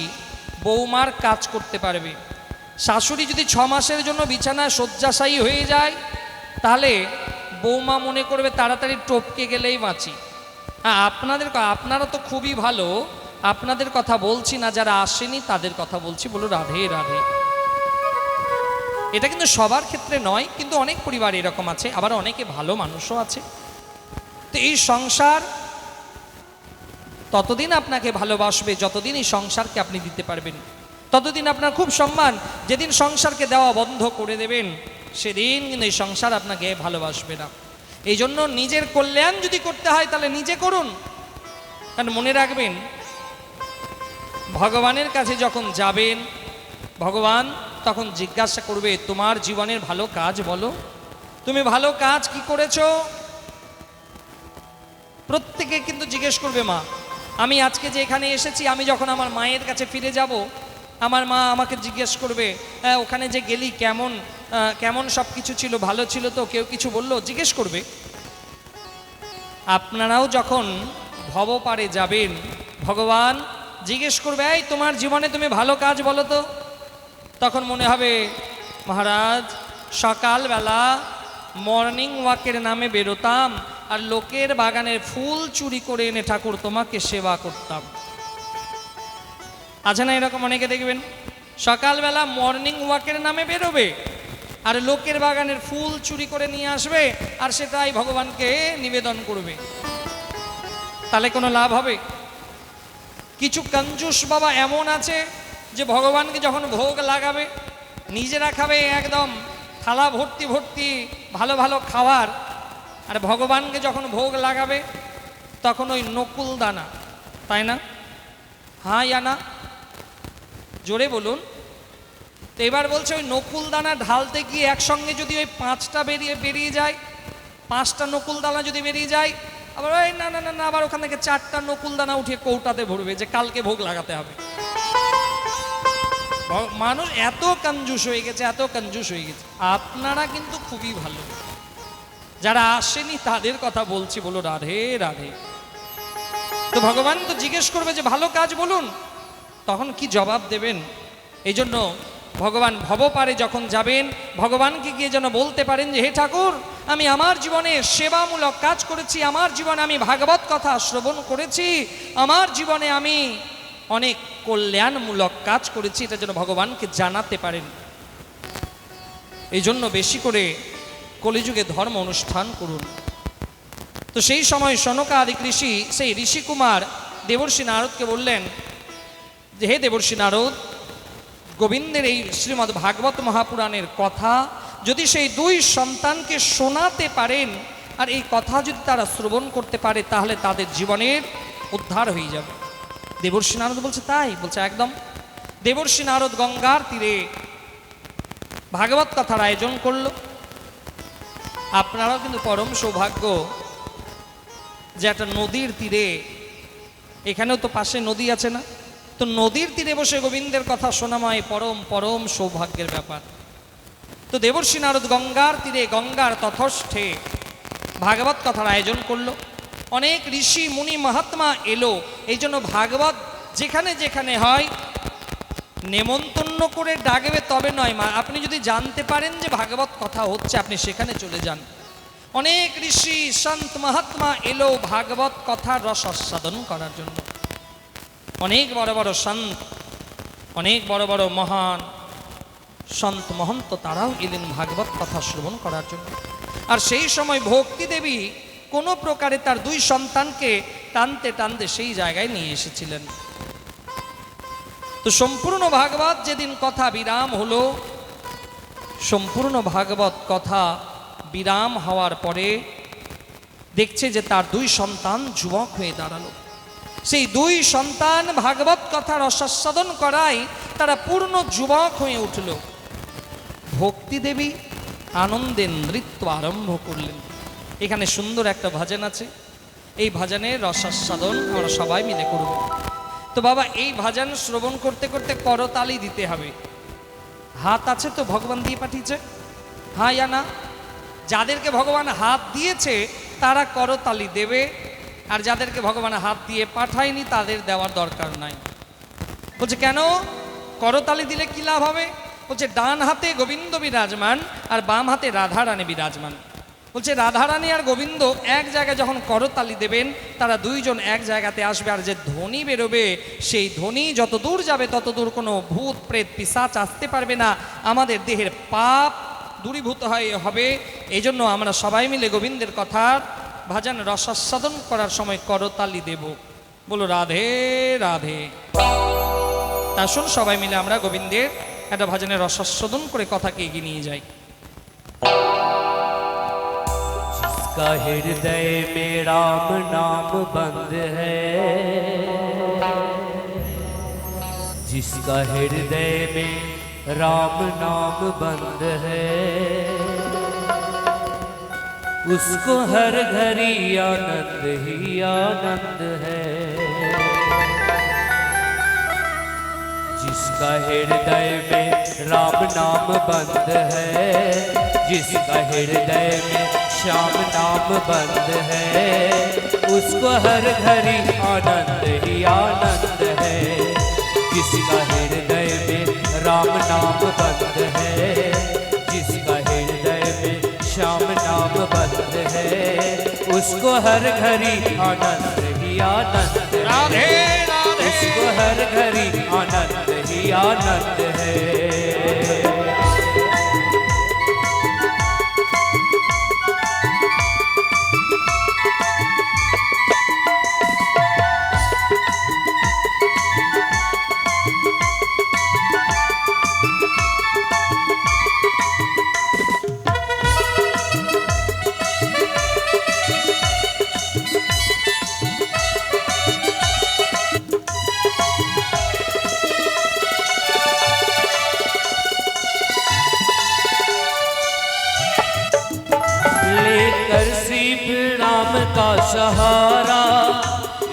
[SPEAKER 1] বৌমার কাজ করতে পারবে। শাশুড়ি যদি 6 মাসের জন্য বিছানায় শয্যাশায়ী হয়ে যায়, তাহলে বৌমা মনে করবে তাড়াতাড়ি টপকে গেলেই বাঁচি। হ্যাঁ, আপনারা তো খুবই ভালো, আপনাদের কথা বলছি না, যারা আসেনি তাদের কথা বলছি। বলো রাধে রাধে। এটা কিন্তু সবার ক্ষেত্রে নয়, কিন্তু অনেক পরিবার এরকম আছে, আবার অনেকে ভালো মানুষও আছে। তো এই সংসার ততদিন আপনাকে ভালোবাসবে যতদিন এই সংসারকে আপনি দিতে পারবেন, ততদিন আপনার খুব সম্মান। যেদিন সংসারকে দেওয়া বন্ধ করে দেবেন, সেদিন কিন্তু এই সংসার আপনাকে ভালোবাসবে না। এই জন্য নিজের কল্যাণ যদি করতে হয় তাহলে নিজে করুন। কারণ মনে রাখবেন, ভগবানের কাছে যখন যাবেন, ভগবান তখন জিজ্ঞাসা করবে, তোমার জীবনের ভালো কাজ বলো, তুমি ভালো কাজ কি করেছো? প্রত্যেকে কিন্তু জিজ্ঞেস করবে মা, আমি আজকে যে এখানে এসেছি, আমি যখন আমার মায়ের কাছে ফিরে যাব, আমার মা আমাকে জিজ্ঞেস করবে, ওখানে যে গেলি কেমন কেমন সব কিছু ছিল, ভালো ছিল তো, কেউ কিছু বললো, জিজ্ঞেস করবে। আপনারাও যখন ভবপারে যাবেন, ভগবান জিজ্ঞেস করবে, এই তোমার জীবনে তুমি ভালো কাজ বলো তো। তখন মনে হবে, মহারাজ সকালবেলা মর্নিং ওয়াকের নামে বেরোতাম আর লোকের বাগানের ফুল চুরি করে এনে ঠাকুর তোমাকে সেবা করতাম। আছে না এরকম অনেকে? দেখবেন সকালবেলা মর্নিং ওয়াকের নামে বেরোবে আর লোকের বাগানের ফুল চুরি করে নিয়ে আসবে আর সেটাই ভগবানকে নিবেদন করবে। তাহলে কোনো লাভ হবে? কিছু কঞ্জুস বাবা এমন আছে যে ভগবানকে যখন ভোগ লাগাবে, নিজেরা খাবে একদম থালা ভর্তি ভর্তি ভালো ভালো খাবার, আর ভগবানকে যখন ভোগ লাগাবে তখন ওই নকুল দানা, তাই না? হ্যাঁ ইয়া না? জোরে বলুন। তো এবার বলছে ওই নকুল দানা ঢালতে গিয়ে একসঙ্গে যদি ওই 5টা বেরিয়ে যায়, 5টা নকুল দানা যদি বেরিয়ে যায়, আবার ওই না না না না আবার ওখান থেকে 4টা নকুল দানা উঠিয়ে কৌটাতে ভরবে যে কালকে ভোগ লাগাতে হবে। মানুষ এত কঞ্জুস হয়ে গেছে, এত কঞ্জুস হয়ে গেছে। আপনারা কিন্তু খুবই ভালো, যারা আসেনি তাদের কথা বলছি, বলো রাধে রাধে। তো ভগবান তো জিজ্ঞেস করবে যে ভালো কাজ বলুন, তখন কি জবাব দেবেন? এই জন্য ভগবান ভবপারে যখন যাবেন, ভগবানকে গিয়ে যেন বলতে পারেন যে হে ঠাকুর, আমি আমার জীবনে সেবামূলক কাজ করেছি, আমার জীবনে আমি ভাগবত কথা শ্রবণ করেছি, আমার জীবনে আমি অনেক কল্যাণমূলক কাজ করেছি, এটা যেন ভগবানকে জানাতে পারেন। এই জন্য বেশি করে কলিযুগে ধর্ম অনুষ্ঠান করুন। তো সেই সময় সনকাদিক ঋষি, সেই ঋষিকুমার দেবর্ষি নারদকে বললেন যে হে দেবর্ষি নারদ, গোবিন্দের এই শ্রীমদ্ ভাগবত মহাপুরাণের কথা যদি সেই 2 সন্তানকে শোনাতে পারেন আর এই কথা যদি তারা শ্রবণ করতে পারে, তাহলে তাদের জীবনের উদ্ধার হয়ে যাবে। দেবর্ষি নারদ বলছে তাই? বলছে একদম। দেবর্ষি নারদ গঙ্গার তীরে ভাগবত কথার আয়োজন করল। আপনারাও কিন্তু পরম সৌভাগ্য যে একটা নদীর তীরে, এখানেও তো পাশে নদী আছে না, তো নদীর তীরে বসে গোবিন্দের কথা শোনামায় পরম পরম সৌভাগ্যের ব্যাপার। তো দেবর্ষি নারদ গঙ্গার তীরে, গঙ্গার তথস্থে ভাগবত কথার আয়োজন করলো। অনেক ঋষি মুনি মহাত্মা এলো। এই জন্য ভাগবত যেখানে যেখানে হয় নেমন্তন্ন করে ডাকবে তবে নয়, আপনি যদি জানতে পারেন যে ভাগবত কথা হচ্ছে, আপনি সেখানে চলে যান। অনেক ঋষি সন্ত মহাত্মা এলো ভাগবত কথার রস আস্বাদন করার জন্য। অনেক বড় বড় সন্ত, অনেক বড় বড় মহান সন্ত মহন্ত, তারাও এলেন ভাগবত কথা শ্রবণ করার জন্য। আর সেই সময় ভক্তি দেবী কোনো প্রকারে তার 2 সন্তানকে টানতে টানতে সেই জায়গায় নিয়ে এসেছিলেন। তো সম্পূর্ণ ভাগবত যেদিন কথা বিরাম হলো, সম্পূর্ণ ভাগবত কথা বিরাম হওয়ার পরে দেখছে যে তার 2 সন্তান যুবক হয়ে দাঁড়ালো। সেই 2 সন্তান ভাগবত কথা রসাস্বাদন করায় তারা পূর্ণ যুবক হয়ে উঠল। ভক্তি দেবী আনন্দে নৃত্য আরম্ভ করলেন। এখানে সুন্দর একটা ভজন আছে, এই ভজনের রসাস্বাদন আমরা সবাই মিলে করব। তো বাবা এই ভজন শ্রবণ করতে করতে করতালি দিতে হবে। হাত আছে তো ভগবান দিয়ে পাঠিয়েছে? হ্যাঁ ইয়া না? যাদেরকে ভগবান হাত দিয়েছে তারা করতালি দেবে, আর যাদেরকে ভগবান হাত দিয়ে পাঠায়নি তাদের দেওয়ার দরকার নাই। বলছে কেন? করতালি দিলে কি লাভ হবে? বলছে ডান হাতে গোবিন্দ বিরাজমান আর বাম হাতে রাধারানী বিরাজমান। বলছে রাধারানী আর গোবিন্দ এক জায়গায় যখন করতালি দেবেন, তারা 2 জন এক জায়গাতে আসবে, আর যে ধ্বনি বেরোবে সেই ধ্বনি যত দূর যাবে তত দূর কোনো ভূত প্রেত পিশাচ আসতে পারবে না, আমাদের দেহের পাপ দূরীভূত হবে। এই জন্য আমরা সবাই মিলে গোবিন্দের কথার ভজন রসাস্বাদন করার সময় করতালি দেব। বলো রাধে রাধে। তা শুন সবাই মিলে আমরা গোবিন্দের একটা ভজনের রসাস্বাদন করে কথাকে এগিয়ে নিয়ে যাই।
[SPEAKER 2] जिसका हृदय में राम नाम बंद है, जिसका हृदय में राम नाम बंद है, उसको हर घड़ी आनंद ही आनंद है। जिसका हृदय में राम नाम बंद है, जिसका हृदय में श्याम नाम बंद है, उसको हर घड़ी आनंद ही आनंद है। जिसका हृदय में राम नाम बंद है, जिसका हृदय में श्याम नाम बंद है, उसको हर घड़ी आनंद ही आनंद है।
[SPEAKER 1] राधे राधे।
[SPEAKER 2] उसको हर घड़ी आनंद ही आनंद है। लेकर सिर्फ राम का सहारा,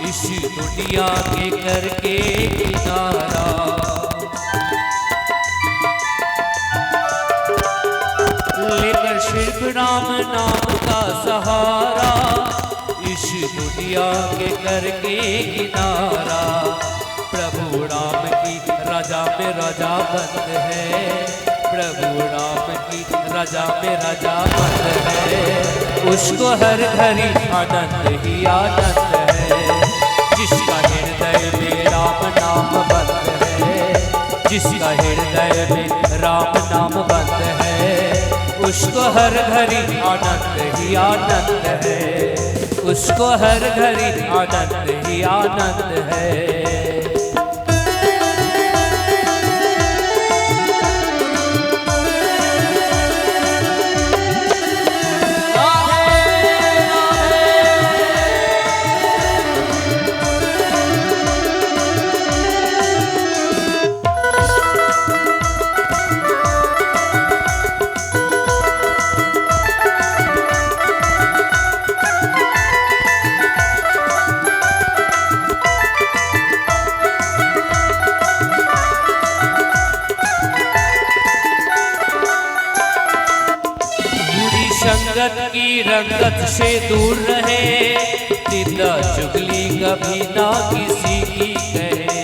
[SPEAKER 2] इस दुनिया के करके किनारा। लेकर सिर्फ राम नाम का सहारा, इस दुनिया के करके किनारा। प्रभु राम की राजा में राजा बंद है, प्रभु राम की राजा में राजा बंद है, उसको हर घड़ी आनंद ही आनंद है। जिसका हृदय में राम नाम बंद है, जिसका हृदय में राम नाम बंद है, उसको हर घड़ी आनंद ही आनंद है, उसको हर घड़ी आनंद ही आनंद है। संगत की रंगत से दूर रहे, निंदा चुगली कभी ना किसी की कहे।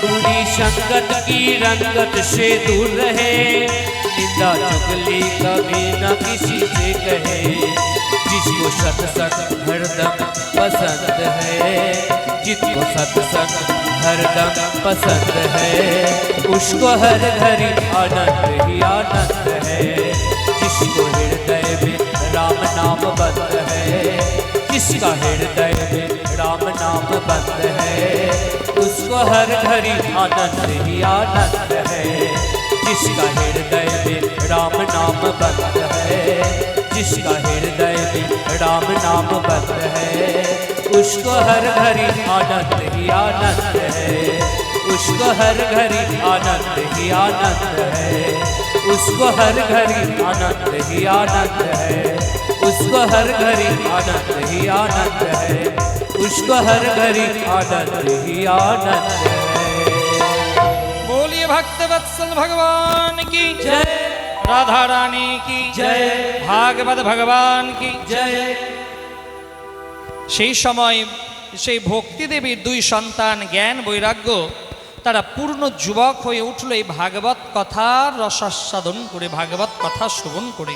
[SPEAKER 2] बुरी संगत की रंगत से दूर रहे, निंदा चुगली कभी ना किसी से कहे। जिसको सत्संग हरदम पसंद है, जिसको सत्संग हरदम पसंद है, उसको हर घड़ी आनंद ही आनंद है। जिसको हृदय में राम नाम बंद है, जिसका हृदय में राम नाम बंद है, उसको हर घड़ी आनंद ही आनंद है। जिसका हृदय में राम नाम बंद है, जिसका हृदय में राम नाम बंद है, उसको हर घड़ी आनंद ही आनंद है, उसको हर घड़ी आनंद ही आनंद है, उसको हर घड़ी आनंद ही आनंद है, उसको हर घड़ी आनंद ही आनंद है, उसको हर घड़ी आनंद ही आनंद है।
[SPEAKER 1] बोलिए भक्त वत्सल भगवान की जय, राधा रानी की
[SPEAKER 2] जय,
[SPEAKER 1] भागवत भगवान की
[SPEAKER 2] जय।
[SPEAKER 1] সেই সময় সেই ভক্তি দেবীর দুই সন্তান জ্ঞান বৈরাগ্য তারা পূর্ণ যুবক হয়ে উঠল এই ভাগবত কথার রসাস্বাদন করে, ভাগবত কথা শ্রবণ করে।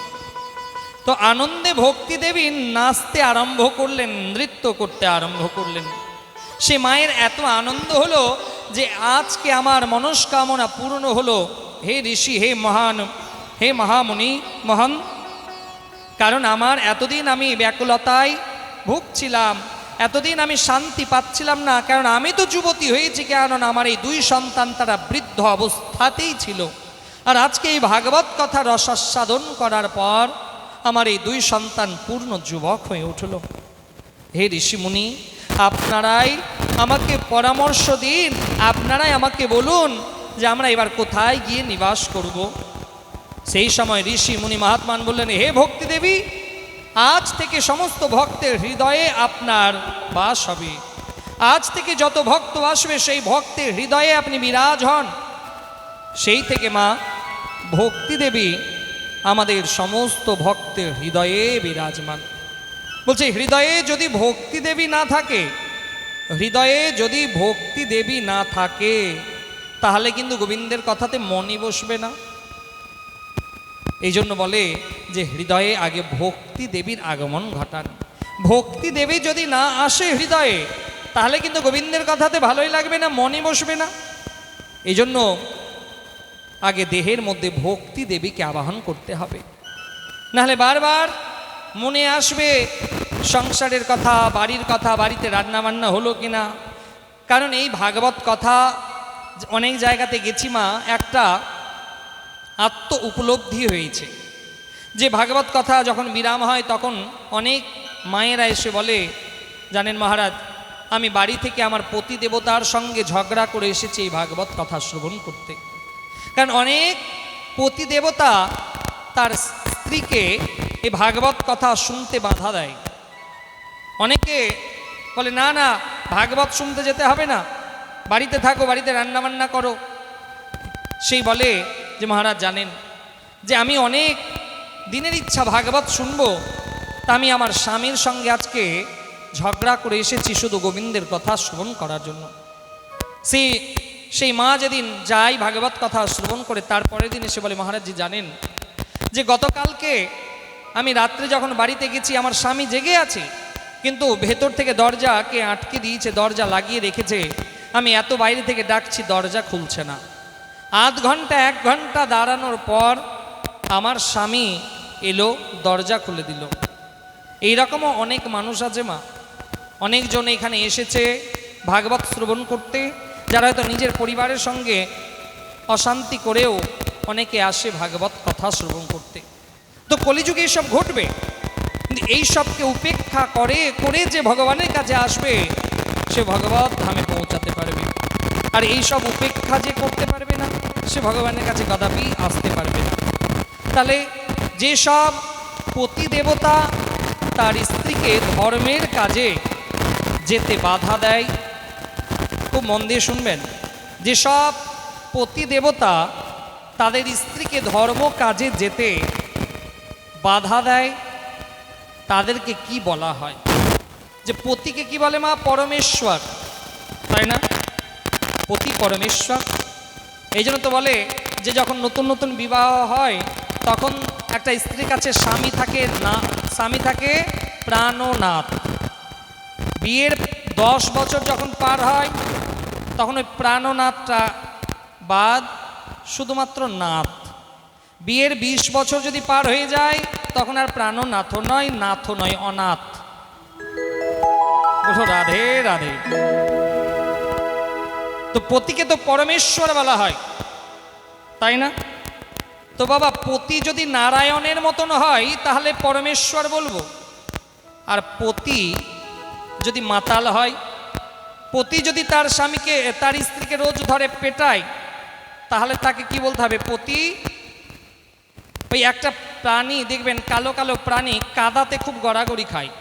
[SPEAKER 1] তো আনন্দে ভক্তি দেবী নাচতে আরম্ভ করলেন, নৃত্য করতে আরম্ভ করলেন। সে মায়ের এত আনন্দ হলো যে আজকে আমার মনস্কামনা পূর্ণ হলো। হে ঋষি, হে মহান, হে মহামুনি মহান, কারণ আমার এতদিন আমি ব্যাকুলতায় ভুগছিলাম, এতদিন আমি শান্তি পাচ্ছিলাম না, কারণ আমি তো যুবতী হয়েছি, কারণ আমার এই দুই সন্তান তারা বৃদ্ধ অবস্থাতেই ছিল। আর আজকে এই ভাগবত কথা রসাস্বাদন করার পর আমার এই দুই সন্তান পূর্ণ যুবক হয়ে উঠল। হে ঋষিমুনি, আপনারাই আমাকে পরামর্শ দিন, আপনারাই আমাকে বলুন যে আমরা এবার কোথায় গিয়ে নিবাস করব। সেই সময় ঋষি মুনি মহাত্মান বললেন, হে ভক্তি দেবী, আজ থেকে সমস্ত ভক্তের হৃদয়ে আপনার বাস হবে। আজ থেকে যত ভক্ত আসবে সেই ভক্তের হৃদয়ে আপনি বিরাজ হন। সেই থেকে মা ভক্তি দেবী আমাদের সমস্ত ভক্তের হৃদয়ে বিরাজমান। বলছে হৃদয়ে যদি ভক্তি দেবী না থাকে, হৃদয়ে যদি ভক্তি দেবী না থাকে, তাহলে কিন্তু গোবিন্দের কথাতে মনই বসবে না। এই জন্য বলে যে হৃদয়ে আগে ভক্তি দেবীর আগমন ঘটান। ভক্তি দেবী যদি না আসে হৃদয়ে, তাহলে কিন্তু গোবিন্দের কথাতে ভালোই লাগবে না, মনই বসবে না। এই জন্য আগে দেহের মধ্যে ভক্তি দেবীকে আবাহন করতে হবে, নাহলে বারবার মনে আসবে সংসারের কথা, বাড়ির কথা, বাড়িতে রান্না বান্না হলো কিনা। কারণ এই ভাগবত কথা অনেক জায়গাতে গেছি মা, একটা আত্ম উপলব্ধি হয়েছে যে ভাগবত কথা যখন বিরাম হয় তখন অনেক মায়েরা এসে বলে, জানেন মহারাজ, আমি বাড়ি থেকে আমার পতি দেবতার সঙ্গে ঝগড়া করে এসেছি এই ভাগবত কথা শ্রবণ করতে। কারণ অনেক পতি দেবতা তার স্ত্রীকে এই ভাগবত কথা শুনতে বাধা দেয়। অনেকে বলে না না, ভাগবত শুনতে যেতে হবে না, বাড়িতে থাকো, বাড়িতে রান্নাবান্না করো। সেই বলে যে মহারাজ জানেন যে আমি অনেক দিনের ইচ্ছা ভাগবত শুনবো, তা আমি আমার স্বামীর সঙ্গে আজকে ঝগড়া করে এসেছি শুধু গোবিন্দের কথা শ্রবণ করার জন্য। সেই মা যেদিন যায় ভাগবত কথা শ্রবণ করে, তারপরের দিন এসে বলে মহারাজজি জানেন যে গতকালকে আমি রাত্রে যখন বাড়িতে গেছি আমার স্বামী জেগে আছে, কিন্তু ভেতর থেকে দরজাকে আটকে দিয়েছে, দরজা লাগিয়ে রেখেছে। আমি এত বাইরে থেকে ডাকছি, দরজা খুলছে না। আধ ঘন্টা 1 ঘন্টা দাঁড়ানোর পর আমার স্বামী এলো, দরজা খুলে দিল। এইরকমও অনেক মানুষ আছে মা, অনেকজন এখানে এসেছে ভাগবত শ্রবণ করতে, যারা হয়তো নিজের পরিবারের সঙ্গে অশান্তি করেও অনেকে আসে ভাগবত কথা শ্রবণ করতে। তো কলিযুগে এইসব ঘটবে, কিন্তু এইসবকে উপেক্ষা করে যে ভগবানের কাছে আসবে সে ভগবত ধামে পৌঁছাতে পারবে। আর এইসব উপেক্ষা যে করতে পারবে না, সে ভগবানের কাছে কদাপি আসতে পারবে না। তাহলে যেসব পতি দেবতা তার স্ত্রীকে ধর্মের কাজে যেতে বাধা দেয়, খুব মন দিয়ে শুনবেন, যেসব পতি দেবতা তাদের স্ত্রীকে ধর্ম কাজে যেতে বাধা দেয়, তাদেরকে কি বলা হয়? যে পতিকে কি বলে মা? পরমেশ্বর, তাই না? পতি পরমেশ্বর। এই জন্য তো বলে যে যখন নতুন নতুন বিবাহ হয় তখন একটা স্ত্রীর কাছে স্বামী থাকে প্রাণনাথ। বিয়ের 10 বছর যখন পার হয় তখন ওই প্রাণনাথটা বাদ, শুধুমাত্র নাথ। বিয়ের 20 বছর যদি পার হয়ে যায় তখন আর প্রাণনাথ নয়, নাথ নয়, অনাথ। বলো রাধে রাধে। তো পতিকে তো পরমেশ্বর বলা হয়, তাই না? তো বাবা, পতি যদি নারায়ণের মতন হয় তাহলে পরমেশ্বর বলবো, আর পতি যদি মাতাল হয়, পতি যদি তার স্বামীকে, তার স্ত্রীকে রোজ ধরে পেটায়, তাহলে তাকে কি বলতে হবে? পতি। ওই একটা প্রাণী দেখবেন, কালো কালো প্রাণী কাদাতে খুব গড়াগড়ি খায়।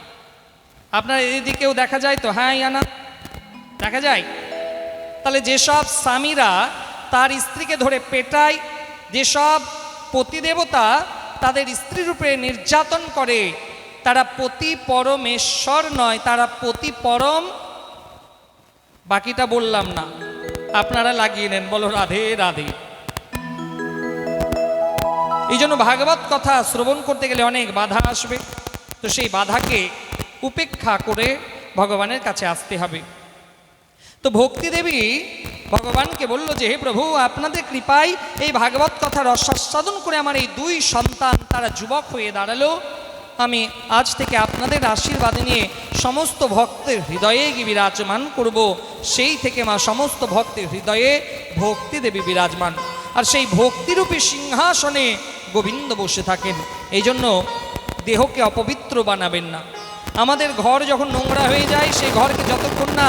[SPEAKER 1] আপনার এদিকেও দেখা যায় তো? হ্যাঁ ইয়ানা, দেখা যায়। তাহলে যেসব স্বামীরা তার স্ত্রীকে ধরে পেটায়, যেসব পতিদেবতা তাদের স্ত্রীর উপরে নির্যাতন করে, তারা পতি পরমেশ্বর নয়, তারা পতি পরম। বাকিটা বললাম না, আপনারা লাগিয়ে নেন। বলো রাধে রাধে। এই জন্য ভাগবত কথা শ্রবণ করতে গেলে অনেক বাধা আসবে, তো সেই বাধাকে উপেক্ষা করে ভগবানের কাছে আসতে হবে। তো ভক্তি দেবী ভগবানকে বলল যে হে প্রভু, আপনাদের কৃপায় এই ভাগবত কথা রসাস্বাদন করে আমার এই 2 সন্তান তারা যুবক হয়ে দাঁড়ালো। আমি আজ থেকে আপনাদের আশীর্বাদ নিয়ে সমস্ত ভক্তের হৃদয়ে বিরাজমান করব। সেই থেকে মা সমস্ত ভক্তের হৃদয়ে ভক্তি দেবী বিরাজমান, আর সেই ভক্তিরূপী সিংহাসনে গোবিন্দ বসে থাকেন। এই জন্য দেহকে অপবিত্র বানাবেন না। আমাদের ঘর যখন নোংরা হয়ে যায়, সেই ঘরকে যতক্ষণ না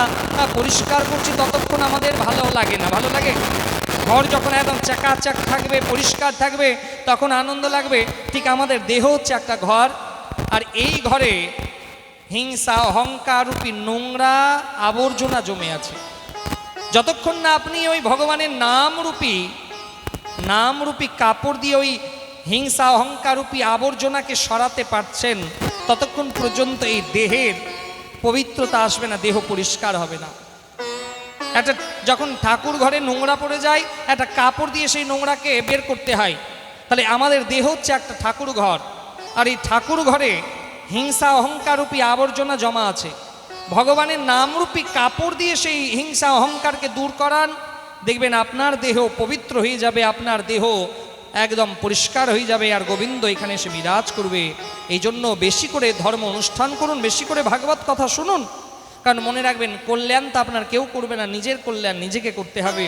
[SPEAKER 1] পরিষ্কার করছি ততক্ষণ আমাদের ভালো লাগে না। ভালো লাগে? ঘর যখন একদম চাকাচাক থাকবে, পরিষ্কার থাকবে, তখন আনন্দ লাগবে। ঠিক আমাদের দেহ হচ্ছে একটা ঘর, আর এই ঘরে হিংসা অহংকার রূপী নোংরা আবর্জনা জমে আছে। যতক্ষণ না আপনি ওই ভগবানের নামরূপী কাপড় দিয়ে ওই হিংসা অহংকার রূপী আবর্জনাকে সরাতে পারছেন, ততক্ষণ পর্যন্ত এই দেহের পবিত্রতা আসবে না, দেহ পরিষ্কার হবে না। একটা যখন ঠাকুর ঘরে নোংরা পড়ে যায়, একটা কাপড় দিয়ে সেই নোংরাকে বের করতে হয়। তাহলে আমাদের দেহ হচ্ছে একটা ঠাকুর ঘর, আর এই ঠাকুর ঘরে হিংসা অহংকার রূপী আবর্জনা জমা আছে। ভগবানের নামরূপী কাপড় দিয়ে সেই হিংসা অহংকারকে দূর করান, দেখবেন আপনার দেহ পবিত্র হয়ে যাবে, আপনার দেহ একদম পরিষ্কার হয়ে যাবে, আর গোবিন্দ এখানে এসে বিরাজ করবে। এই জন্য বেশি করে ধর্ম অনুষ্ঠান করুন, বেশি করে ভাগবত কথা শুনুন। কারণ মনে রাখবেন, কল্যাণ তো আপনার কেউ করবে না, নিজের কল্যাণ নিজেকে করতে হবে।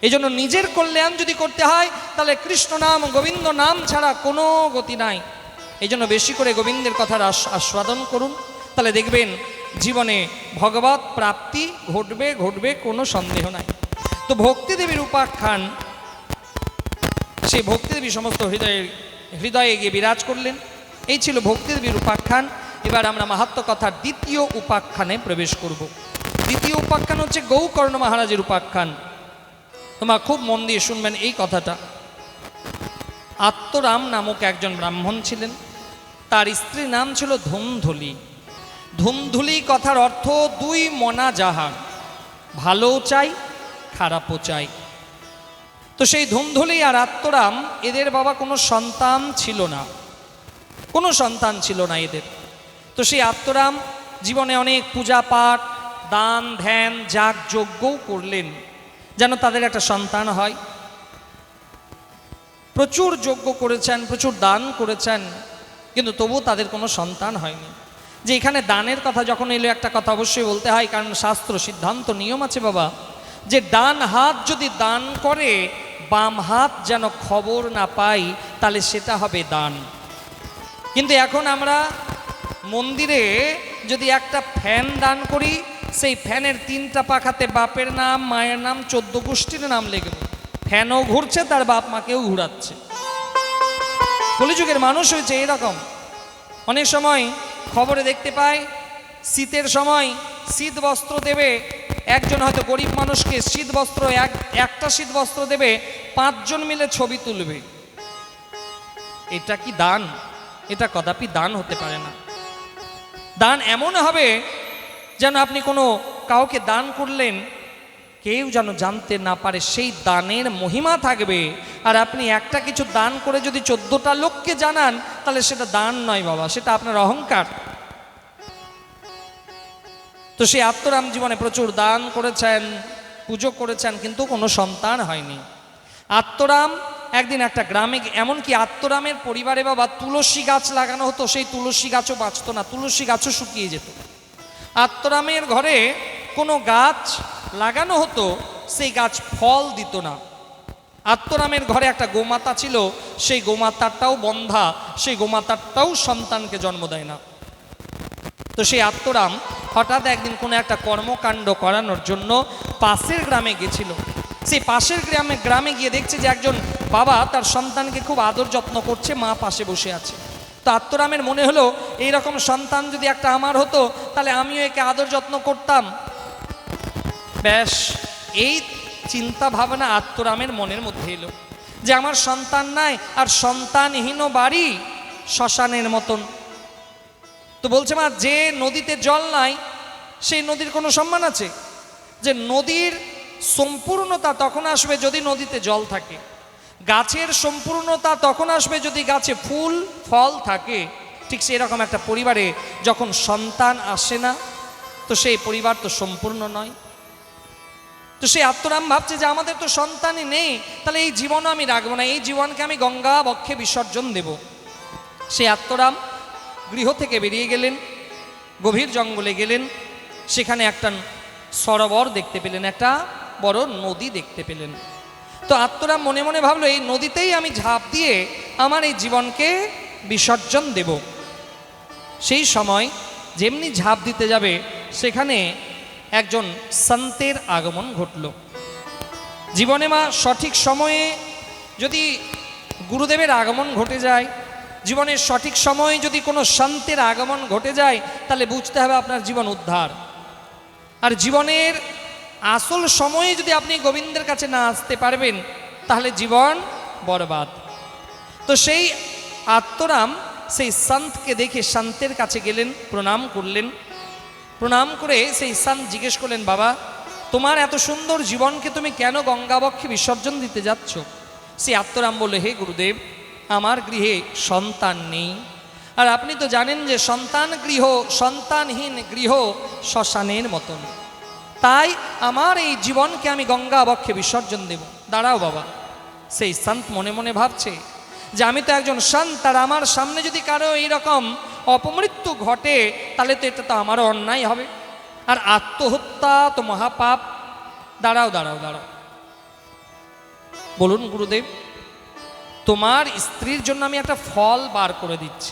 [SPEAKER 1] এই জন্য নিজের কল্যাণ যদি করতে হয়, তাহলে কৃষ্ণ নাম গোবিন্দ নাম ছাড়া কোনো গতি নাই। এই জন্য বেশি করে গোবিন্দের কথার আস্বাদন করুন, তাহলে দেখবেন জীবনে ভগবত প্রাপ্তি ঘটবে, কোনো সন্দেহ নাই। তো ভক্তিদেবীর উপাখ্যান, সেই ভক্তিদেবী সমস্ত হৃদয়ে গিয়ে বিরাজ করলেন। এই ছিল ভক্তিদেবীর উপাখ্যান। এবার আমরা মাহাত্ম্য কথার দ্বিতীয় উপাখ্যানে প্রবেশ করব। দ্বিতীয় উপাখ্যান হচ্ছে গৌকর্ণ মহারাজের উপাখ্যান। তোমরা খুব মন দিয়ে শুনবেন এই কথাটা। আত্মরাম নামক একজন ব্রাহ্মণ ছিলেন, তার স্ত্রীর নাম ছিল ধুমধুলি। ধুমধুলি কথার অর্থ দুই মনা যাহার, ভালোও চাই খারাপও চাই। তো সেই ধুমধুলি আর আত্মরাম, এদের বাবা কোনো সন্তান ছিল না এদের। তো সেই আত্মরাম জীবনে অনেক পূজা পাঠ, দান ধ্যান, যাগ যজ্ঞও করলেন যেন তাদের একটা সন্তান হয়। প্রচুর যজ্ঞ করেছেন, প্রচুর দান করেছেন, কিন্তু তবু তাদের কোনো সন্তান হয়নি। যে এখানে দানের কথা যখন এলো, একটা কথা অবশ্যই বলতে হয়, কারণ শাস্ত্র সিদ্ধান্ত নিয়ম আছে বাবা, যে ডান হাত যদি দান করে, বাম হাত যেন খবর না পাই, তাহলে সেটা হবে দান। কিন্তু এখন আমরা মন্দিরে যদি একটা ফ্যান দান করি, সেই ফ্যানের 3টা পাখাতে বাপের নাম, মায়ের নাম, 14 গোষ্ঠীর নাম লিখব। ফ্যানও ঘুরছে, তার বাপ মাকেও ঘুরাচ্ছে। কলিযুগের মানুষ হয়েছে এরকম। অনেক সময় খবরে দেখতে পাই, শীতের সময় শীত বস্ত্র দেবে একজন, হয়তো গরিব মানুষকে শীত বস্ত্র, একটা শীত বস্ত্র দেবে, 5 জন মিলে ছবি তুলবে। এটা কি দান? এটা কদাপি দান হতে পারে না। দান এমন হবে যেন আপনি কোনো কাউকে দান করলেন, কেউ যেন জানতে না পারে, সেই দানের মহিমা থাকবে। আর আপনি একটা কিছু দান করে যদি 14টা লোককে জানান, তাহলে সেটা দান নয় বাবা, সেটা আপনার অহংকার। তো সেই আত্মরাম জীবনে প্রচুর দান করেছেন, পুজো করেছেন, কিন্তু কোনো সন্তান হয়নি। আত্মরাম একদিন একটা গ্রামে, এমনকি আত্মরামের পরিবারে বাবা তুলসী গাছ লাগানো হতো, সেই তুলসী গাছও বাঁচত না, তুলসী গাছও শুকিয়ে যেত। আত্মরামের ঘরে কোনো গাছ লাগানো হতো, সেই গাছ ফল দিত না। আত্মরামের ঘরে একটা গোমাতা ছিল, সেই গোমাতাটাও বন্ধা, সেই গোমাতাটাও সন্তানকে জন্ম দেয় না। তো সেই আত্মরাম হঠাৎ একদিন কোনো একটা কর্মকাণ্ড করানোর জন্য পাশের গ্রামে গেছিল। সেই পাশের গ্রামে গিয়ে দেখছে যে একজন বাবা তার সন্তানকে খুব আদর যত্ন করছে, মা পাশে বসে আছে। তো আত্মরামের মনে হলো, এইরকম সন্তান যদি একটা আমার হতো, তাহলে আমিও একে আদর যত্ন করতাম। ব্যাস, এই চিন্তা ভাবনা আত্মরামের মনের মধ্যে এলো যে আমার সন্তান নাই, আর সন্তানহীন বাড়ি শ্মশানের মতন। তো বলছে, মা, যে নদীতে জল নাই, সেই নদীর কোনো সম্মান আছে? যে নদীর সম্পূর্ণতা তখন আসবে যদি নদীতে জল থাকে, গাছের সম্পূর্ণতা তখন আসবে যদি গাছে ফুল ফল থাকে। ঠিক সেরকম একটা পরিবারে যখন সন্তান আসে না, তো সেই পরিবার তো সম্পূর্ণ নয়। তো সেই আত্মরাম ভাবছে যে আমাদের তো সন্তানই নেই, তাহলে এই জীবনও আমি রাখবো না, এই জীবনকে আমি গঙ্গা বক্ষে বিসর্জন দেব। সেই আত্মরাম গৃহ থেকে বেরিয়ে গেলেন, গভীর জঙ্গলে গেলেন। সেখানে একটা সরোবর দেখতে পেলেন, একটা বড় নদী দেখতে পেলেন। তো আত্মরাম মনে মনে ভাবলো, এই নদীতেই আমি ঝাঁপ দিয়ে আমার এই জীবনকে বিসর্জন দেব। সেই সময় যেমনি ঝাঁপ দিতে যাবে, সেখানে একজন সন্তের আগমন ঘটল। জীবনে মা সঠিক সময়ে যদি গুরুদেবের আগমন ঘটে যায়, জীবনের সঠিক সময়ে যদি কোনো শান্তির আগমন ঘটে যায় তাহলে বুঝতে হবে আপনার জীবন উদ্ধার। আর জীবনের আসল সময়ে যদি আপনি গোবিন্দের কাছে না আসতে পারবেন তাহলে জীবন বরবাদ। তো সেই আত্মরাম সেই সন্তকে দেখে সন্তের কাছে গেলেন, প্রণাম করলেন। প্রণাম করে সেই সন্ত জিজ্ঞেস করলেন, বাবা তোমার এত সুন্দর জীবনকে তুমি কেন গঙ্গাবক্ষে বিসর্জন দিতে যাচ্ছ? সেই আত্মরাম বলল, হে গুরুদেব, আমার গৃহে সন্তান নেই, আর আপনি তো জানেন যে সন্তানহীন গৃহ শ্মশানের মতন, তাই আমার এই জীবনকে আমি গঙ্গাবক্ষে বিসর্জন দেব। দাঁড়াও বাবা। সেই সন্ত মনে মনে ভাবছে যে আমি তো একজন সন্ত, আর আমার সামনে যদি কারো এইরকম অপমৃত্যু ঘটে তাহলে তো এটা তো আমারও অন্যায় হবে, আর আত্মহত্যা তো মহাপাপ। দাঁড়াও দাঁড়াও দাঁড়াও, বলুন গুরুদেব, তোমার স্ত্রীর জন্য আমি একটা ফল বার করে দিচ্ছি,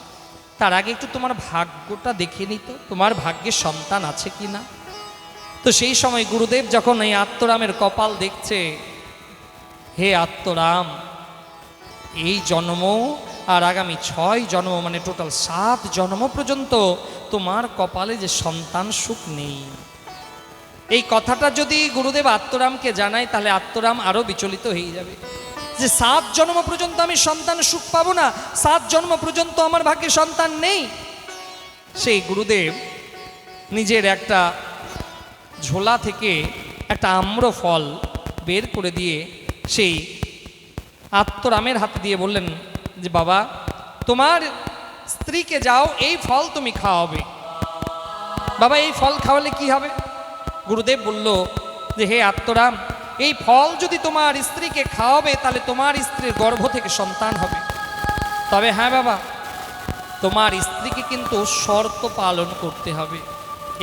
[SPEAKER 1] তার আগে একটু তোমার ভাগ্যটা দেখে নিত, তোমার ভাগ্যে সন্তান আছে কি না। তো সেই সময় গুরুদেব যখন এই আত্মরামের কপাল দেখছে, হে আত্মরাম, এই জন্ম আর আগামী 6 জন্ম মানে টোটাল 7 জন্ম পর্যন্ত তোমার কপালে যে সন্তান সুখ নেই। এই কথাটা যদি গুরুদেব আত্মরামকে জানায় তাহলে আত্মরাম আরো বিচলিত হয়ে যাবে যে 7 জন্ম পর্যন্ত আমি সন্তান সুখ পাবো না, 7 জন্ম পর্যন্ত আমার ভাগ্যে সন্তান নেই। সেই গুরুদেব নিজের একটা ঝোলা থেকে একটা আম্র ফল বের করে দিয়ে সেই আত্মরামের হাতে দিয়ে বললেন যে বাবা তোমার স্ত্রীকে যাও, এই ফল তুমি খাওয়াবে। বাবা এই ফল খাওয়ালে কি হবে? গুরুদেব বলল যে হে আত্মরাম, এই ফল যদি তোমার স্ত্রীকে খাওয়াবে তাহলে তোমার স্ত্রীর গর্ভ থেকে সন্তান হবে। তবে হ্যাঁ বাবা, তোমার স্ত্রীকে কিন্তু শর্ত পালন করতে হবে।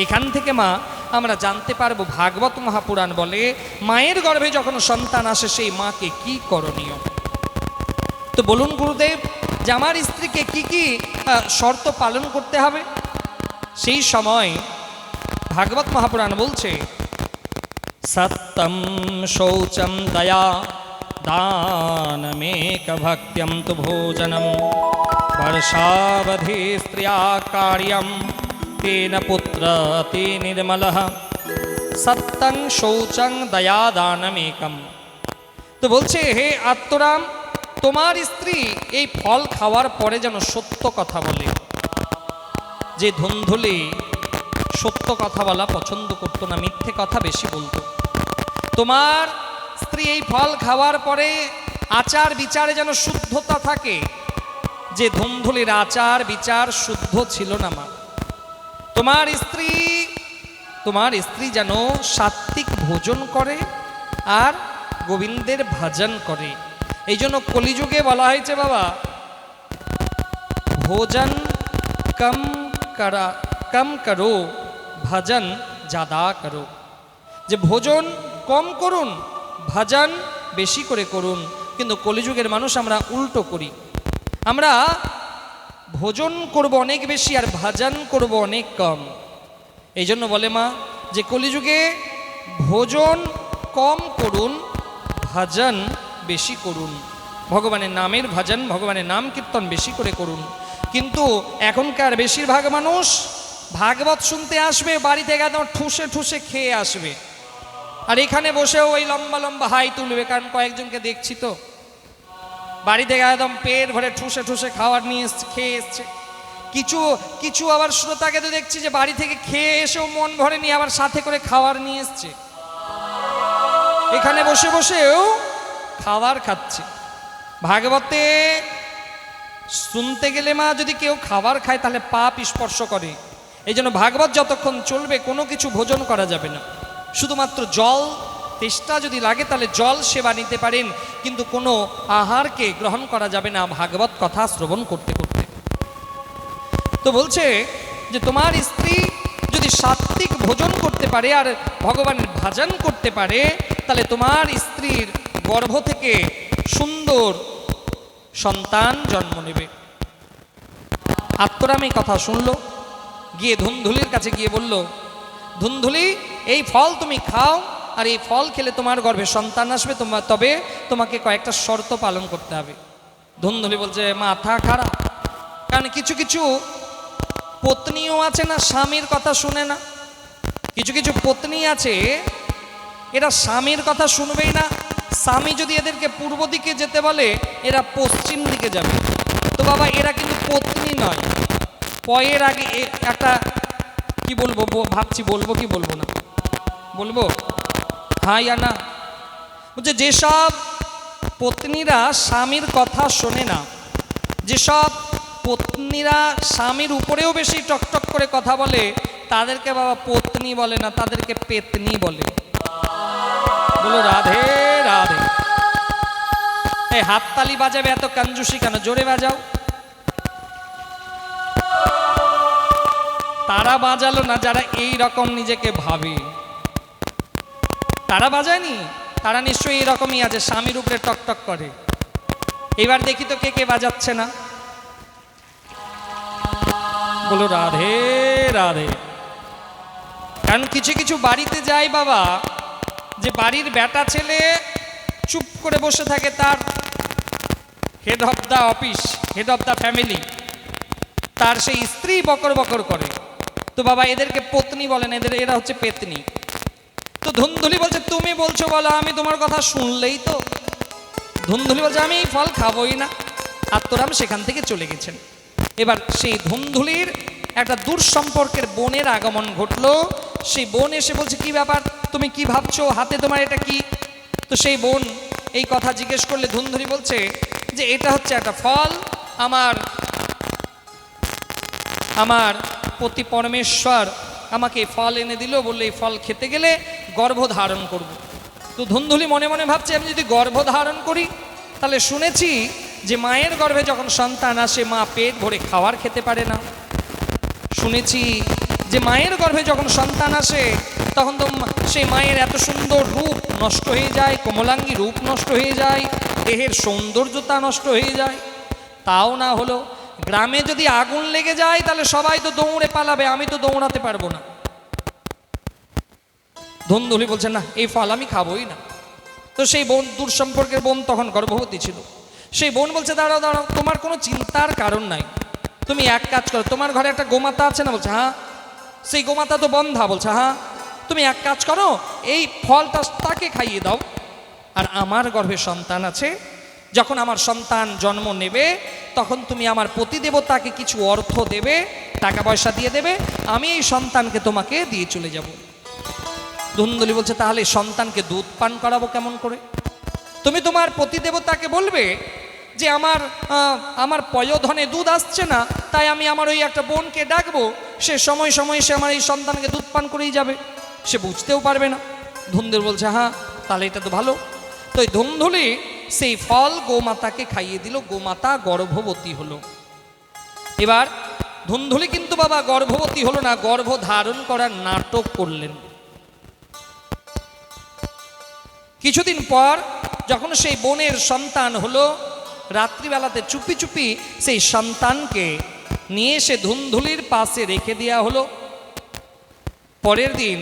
[SPEAKER 1] এখান থেকে মা আমরা জানতে পারবো, ভাগবত মহাপুরাণ বলে মায়ের গর্ভে যখন সন্তান আসে সেই মাকে কি করণীয়। তো বলুন গুরুদেব যে আমার স্ত্রীকে কি কি শর্ত পালন করতে হবে। সেই সময় ভাগবত মহাপুরাণ বলছে, সত্যম শৌচম দয়া দানমেক ভক্ত্যম তু ভোজনম বর্ষাবধি স্ত্রিয়া কার্যম তেন পুত্র তে নির্মলঃ সত্যং শৌচং দয়া দানমেকম। তো বলছে হে আত্মরাম, তোমার স্ত্রী এই ফল খাওয়ার পরে যেন সত্য কথা বলে। যে ধুন্ধুলি সত্য কথা বলা পছন্দ করতো না, মিথ্যে কথা বেশি বলতো। তোমার স্ত্রী এই ফল খাওয়ার পরে আচার বিচারে যেন শুদ্ধতা থাকে। যে ধুন্ধুলির আচার বিচার শুদ্ধ ছিল না মা। তোমার স্ত্রী যেন সাত্বিক ভোজন করে আর গোবিন্দের ভজন করে। এই জন্য কলিযুগে বলা হয়েছে বাবা, ভোজন কম করো ভজন জাদা করো। যে ভোজন কম করুন, ভজন বেশি করে করুন। কিন্তু কলিযুগের মানুষ আমরা উল্টো করি, আমরা ভোজন করব অনেক বেশি আর ভজন করব অনেক কম। এই জন্য বলে মা যে কলিযুগে ভোজন কম করুন, ভজন বেশি করুন। ভগবানের নামের ভজন, ভগবানের নাম কীর্তন বেশি করে করুন। কিন্তু এখনকার বেশিরভাগ মানুষ ভাগবত শুনতে আসবে, বাড়ি থেকে একদম ঠুসে ঠুসে খেয়ে আসবে, আর এখানে বসেও ওই লম্বা লম্বা হাই তুলবে। কারণ কয়েকজনকে দেখছি তো বাড়ি থেকে একদম পেট ভরে ঠুসে ঠুসে খাবার নিয়ে এসছে, খেয়ে এসছে। কিছু আবার শ্রোতাকে তো দেখছি যে বাড়ি থেকে খেয়ে এসেও মন ভরে নিয়ে আবার সাথে করে খাবার নিয়ে এসছে, এখানে বসে বসেও খাবার খাচ্ছে। ভাগবতে শুনতে গেলে মা যদি কেউ খাবার খায় তাহলে পাপ স্পর্শ করে। এই জন্য ভাগবত যতক্ষণ চলবে কোনো কিছু ভোজন করা যাবে না। শুধুমাত্র জল তেষ্টা যদি লাগে তাহলে জল সেবা নিতে পারেন, কিন্তু কোনো আহারকে গ্রহণ করা যাবে না ভাগবত কথা শ্রবণ করতে করতে। তো বলছে যে তোমার স্ত্রী যদি সাত্বিক ভোজন করতে পারে আর ভগবানের ভজন করতে পারে তাহলে তোমার স্ত্রীর গর্ভ থেকে সুন্দর সন্তান জন্ম নেবে। আত্মরাম এই কথা শুনলো, গিয়ে ধুন্ধুলির কাছে গিয়ে বলল, ধুন্ধুলি এই ফল তুমি খাও, আর এই ফল খেলে তোমার গর্ভে সন্তান আসবে, তবে তোমাকে কয়েকটা শর্ত পালন করতে হবে। ধুন্ধুলি বলছে মাথা খারাপ, কারণ কিছু কিছু পত্নীও আছে না স্বামীর কথা শুনে না, কিছু কিছু পত্নী আছে এরা স্বামীর কথা শুনবেই না। স্বামী যদি এদেরকে পূর্ব দিকে যেতে বলে এরা পশ্চিম দিকে যাবে। তো বাবা এরা কিন্তু পত্নী নয়। পয়ের আগে একটা কি বলবো ভাবছি, বলবো কি বলবো না, বলবো হ্যাঁ ইয়া না। বলছে যেসব পত্নীরা স্বামীর কথা শোনে না, যেসব পত্নীরা স্বামীর উপরেও বেশি টকটক করে কথা বলে, তাদেরকে বাবা পত্নী বলে না, তাদেরকে পেতনি বলে। বলো রাধে রাধে। এই হাততালি বাজাবে এত কঞ্জুসি কেন? জোরে বাজাও। তারা বাজালো না যারা এই রকম নিজেকে ভাবে, তারা বাজায়নি, তারা নিশ্চয়ই এরকমই আছে, স্বামীর উপরে টকটক করে। এবার দেখি তো কে কে বাজাচ্ছে না। বলো রাধে রাধে। কারণ কিছু কিছু বাড়িতে যাই বাবা, যে বাড়ির বেটা ছেলে চুপ করে বসে থাকে, তার head of the office, head of the family, তার সেই স্ত্রী বকর বকর করে। তো বাবা এদেরকে পত্নী বলেন, এরা হচ্ছে পেতনি। তো ধুন্ধুলি বলছে তুমি বলছো বলো, আমি তোমার কথা শুনলেই তো। ধুন্ধুলি বলছে আমি এই ফল খাবোই না। আত্মরাম সেখান থেকে চলে গেছেন। এবার সেই ধুন্ধুলির একটা দূর সম্পর্কের বোনের আগমন ঘটলো। সেই বোন এসে বলছে কি ব্যাপার, তুমি কি ভাবছো, হাতে তোমার এটা কি? তো সেই বোন এই কথা জিজ্ঞেস করলে ধুন্ধুলি বলছে যে এটা হচ্ছে একটা ফল, আমার পতি পরমেশ্বর আমাকে ফল এনে দিল, বললে এই ফল খেতে গেলে গর্ভ ধারণ করব। তো ধুন্ধুলি মনে মনে ভাবছে আমি যদি গর্ভ ধারণ করি, তাহলে শুনেছি যে মায়ের গর্ভে যখন সন্তান আসে মা পেট ভরে খাবার খেতে পারে না। শুনেছি যে মায়ের গর্ভে যখন সন্তান আসে তখন তো সেই মায়ের এত সুন্দর রূপ নষ্ট হয়ে যায়, কোমলাঙ্গী রূপ নষ্ট হয়ে যায়, দেহের সৌন্দর্যতা নষ্ট হয়ে যায়। তাও না হলো, গ্রামে যদি আগুন লেগে যায় তাহলে সবাই তো দৌড়ে পালাবে, আমি তো দৌড়াতে পারবো না। ধুন্ধুলি বলছে না এই ফল আমি খাবোই না। তো সেই বোন, দূর সম্পর্কের বোন তখন গর্ভবতী ছিল। সেই বোন বলছে দাঁড়াও দাঁড়াও, তোমার কোনো চিন্তার কারণ নাই, তুমি এক কাজ করো, তোমার ঘরে একটা গোমাতা আছে না? বলছে হ্যাঁ। সেই গোমাতা তো বন্ধা? বলছে হ্যাঁ। তুমি এক কাজ করো, এই ফলটা তাকে খাইয়ে দাও, আর আমার গর্ভে সন্তান আছে, যখন আমার সন্তান জন্ম নেবে তখন তুমি আমার পতিদেবতাকে কিছু অর্থ দেবে, টাকা পয়সা দিয়ে দেবে, আমি এই সন্তানকে তোমাকে দিয়ে চলে যাব। ধুন্ধুলি বলছে তাহলে সন্তানকে দুধ পান করাবো কেমন করে? তুমি তোমার পতিদেবতাকে বলবে যে আমার পয়োধনে দুধ আসছে না, তাই আমি আমার ওই একটা বোনকে ডাকবো, সে সময় সময় সে আমার এই সন্তানকে দুধ পান করেই যাবে, সে বুঝতেও পারবে না। ধুন্ধুলি বলছে হ্যাঁ তাহলে এটা তো ভালো। তো এই ধুন্ধুলি সেই ফল গোমাতাকে খাইয়ে দিল, গোমাতা গর্ভবতী হলো। এবার ধুন্ধুলি কিন্তু বাবা গর্ভবতী হলো না, গর্ভ ধারণ করার নাটক করলেন। কিছুদিন পর যখন সেই বোনের সন্তান হলো, রাত্রিবেলাতে চুপি চুপি সেই সন্তানকে নিয়ে এসে ধুন্ধুলির পাশে রেখে দেওয়া হলো। পরের দিন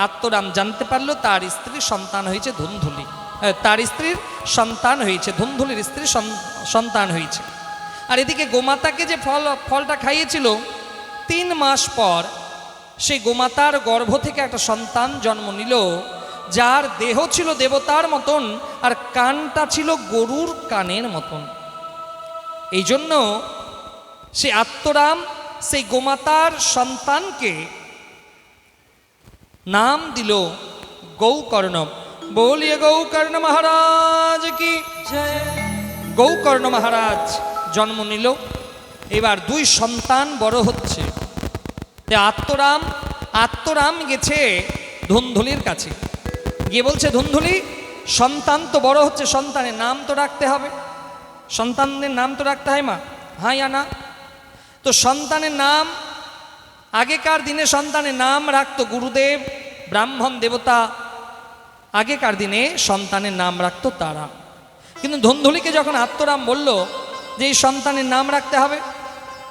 [SPEAKER 1] আত্মরাম জানতে পারলো তার স্ত্রীর সন্তান হয়েছে ধুন্ধুলি, তার স্ত্রীর সন্তান হয়েছে, ধুন্ধুলির স্ত্রীর সন্তান হয়েছে। আর এদিকে গোমাতাকে যে ফলটা খাইয়েছিল, 3 মাস পর সেই গোমাতার গর্ভ থেকে একটা সন্তান জন্ম নিল, যার দেহ ছিল দেবতার মতন আর কানটা ছিল গরুর কানের মতন। এই জন্য সে আত্মরাম সেই গোমাতার সন্তানকে নাম দিল গৌকর্ণ। বলিয়ে গৌকর্ণ মহারাজ কি জয়। গৌকর্ণ মহারাজ জন্ম নিল। এবার 2 সন্তান বড় হচ্ছে। আত্মরাম গেছে ধুন্ধুলির কাছে, গিয়ে বলছে ধুন্ধুলি সন্তান তো বড় হচ্ছে, সন্তানের নাম তো রাখতে হবে, সন্তানের নাম তো রাখতে হয় মা। হ্যাঁ ইয়া না? তো সন্তানের নাম, আগেকার দিনে সন্তানের নাম রাখতো গুরুদেব, ব্রাহ্মণ, দেবতা, আগেকার দিনে সন্তানের নাম রাখতো তারা। কিন্তু ধুন্ধুলিকে যখন আত্মরাম বলল যে এই সন্তানের নাম রাখতে হবে,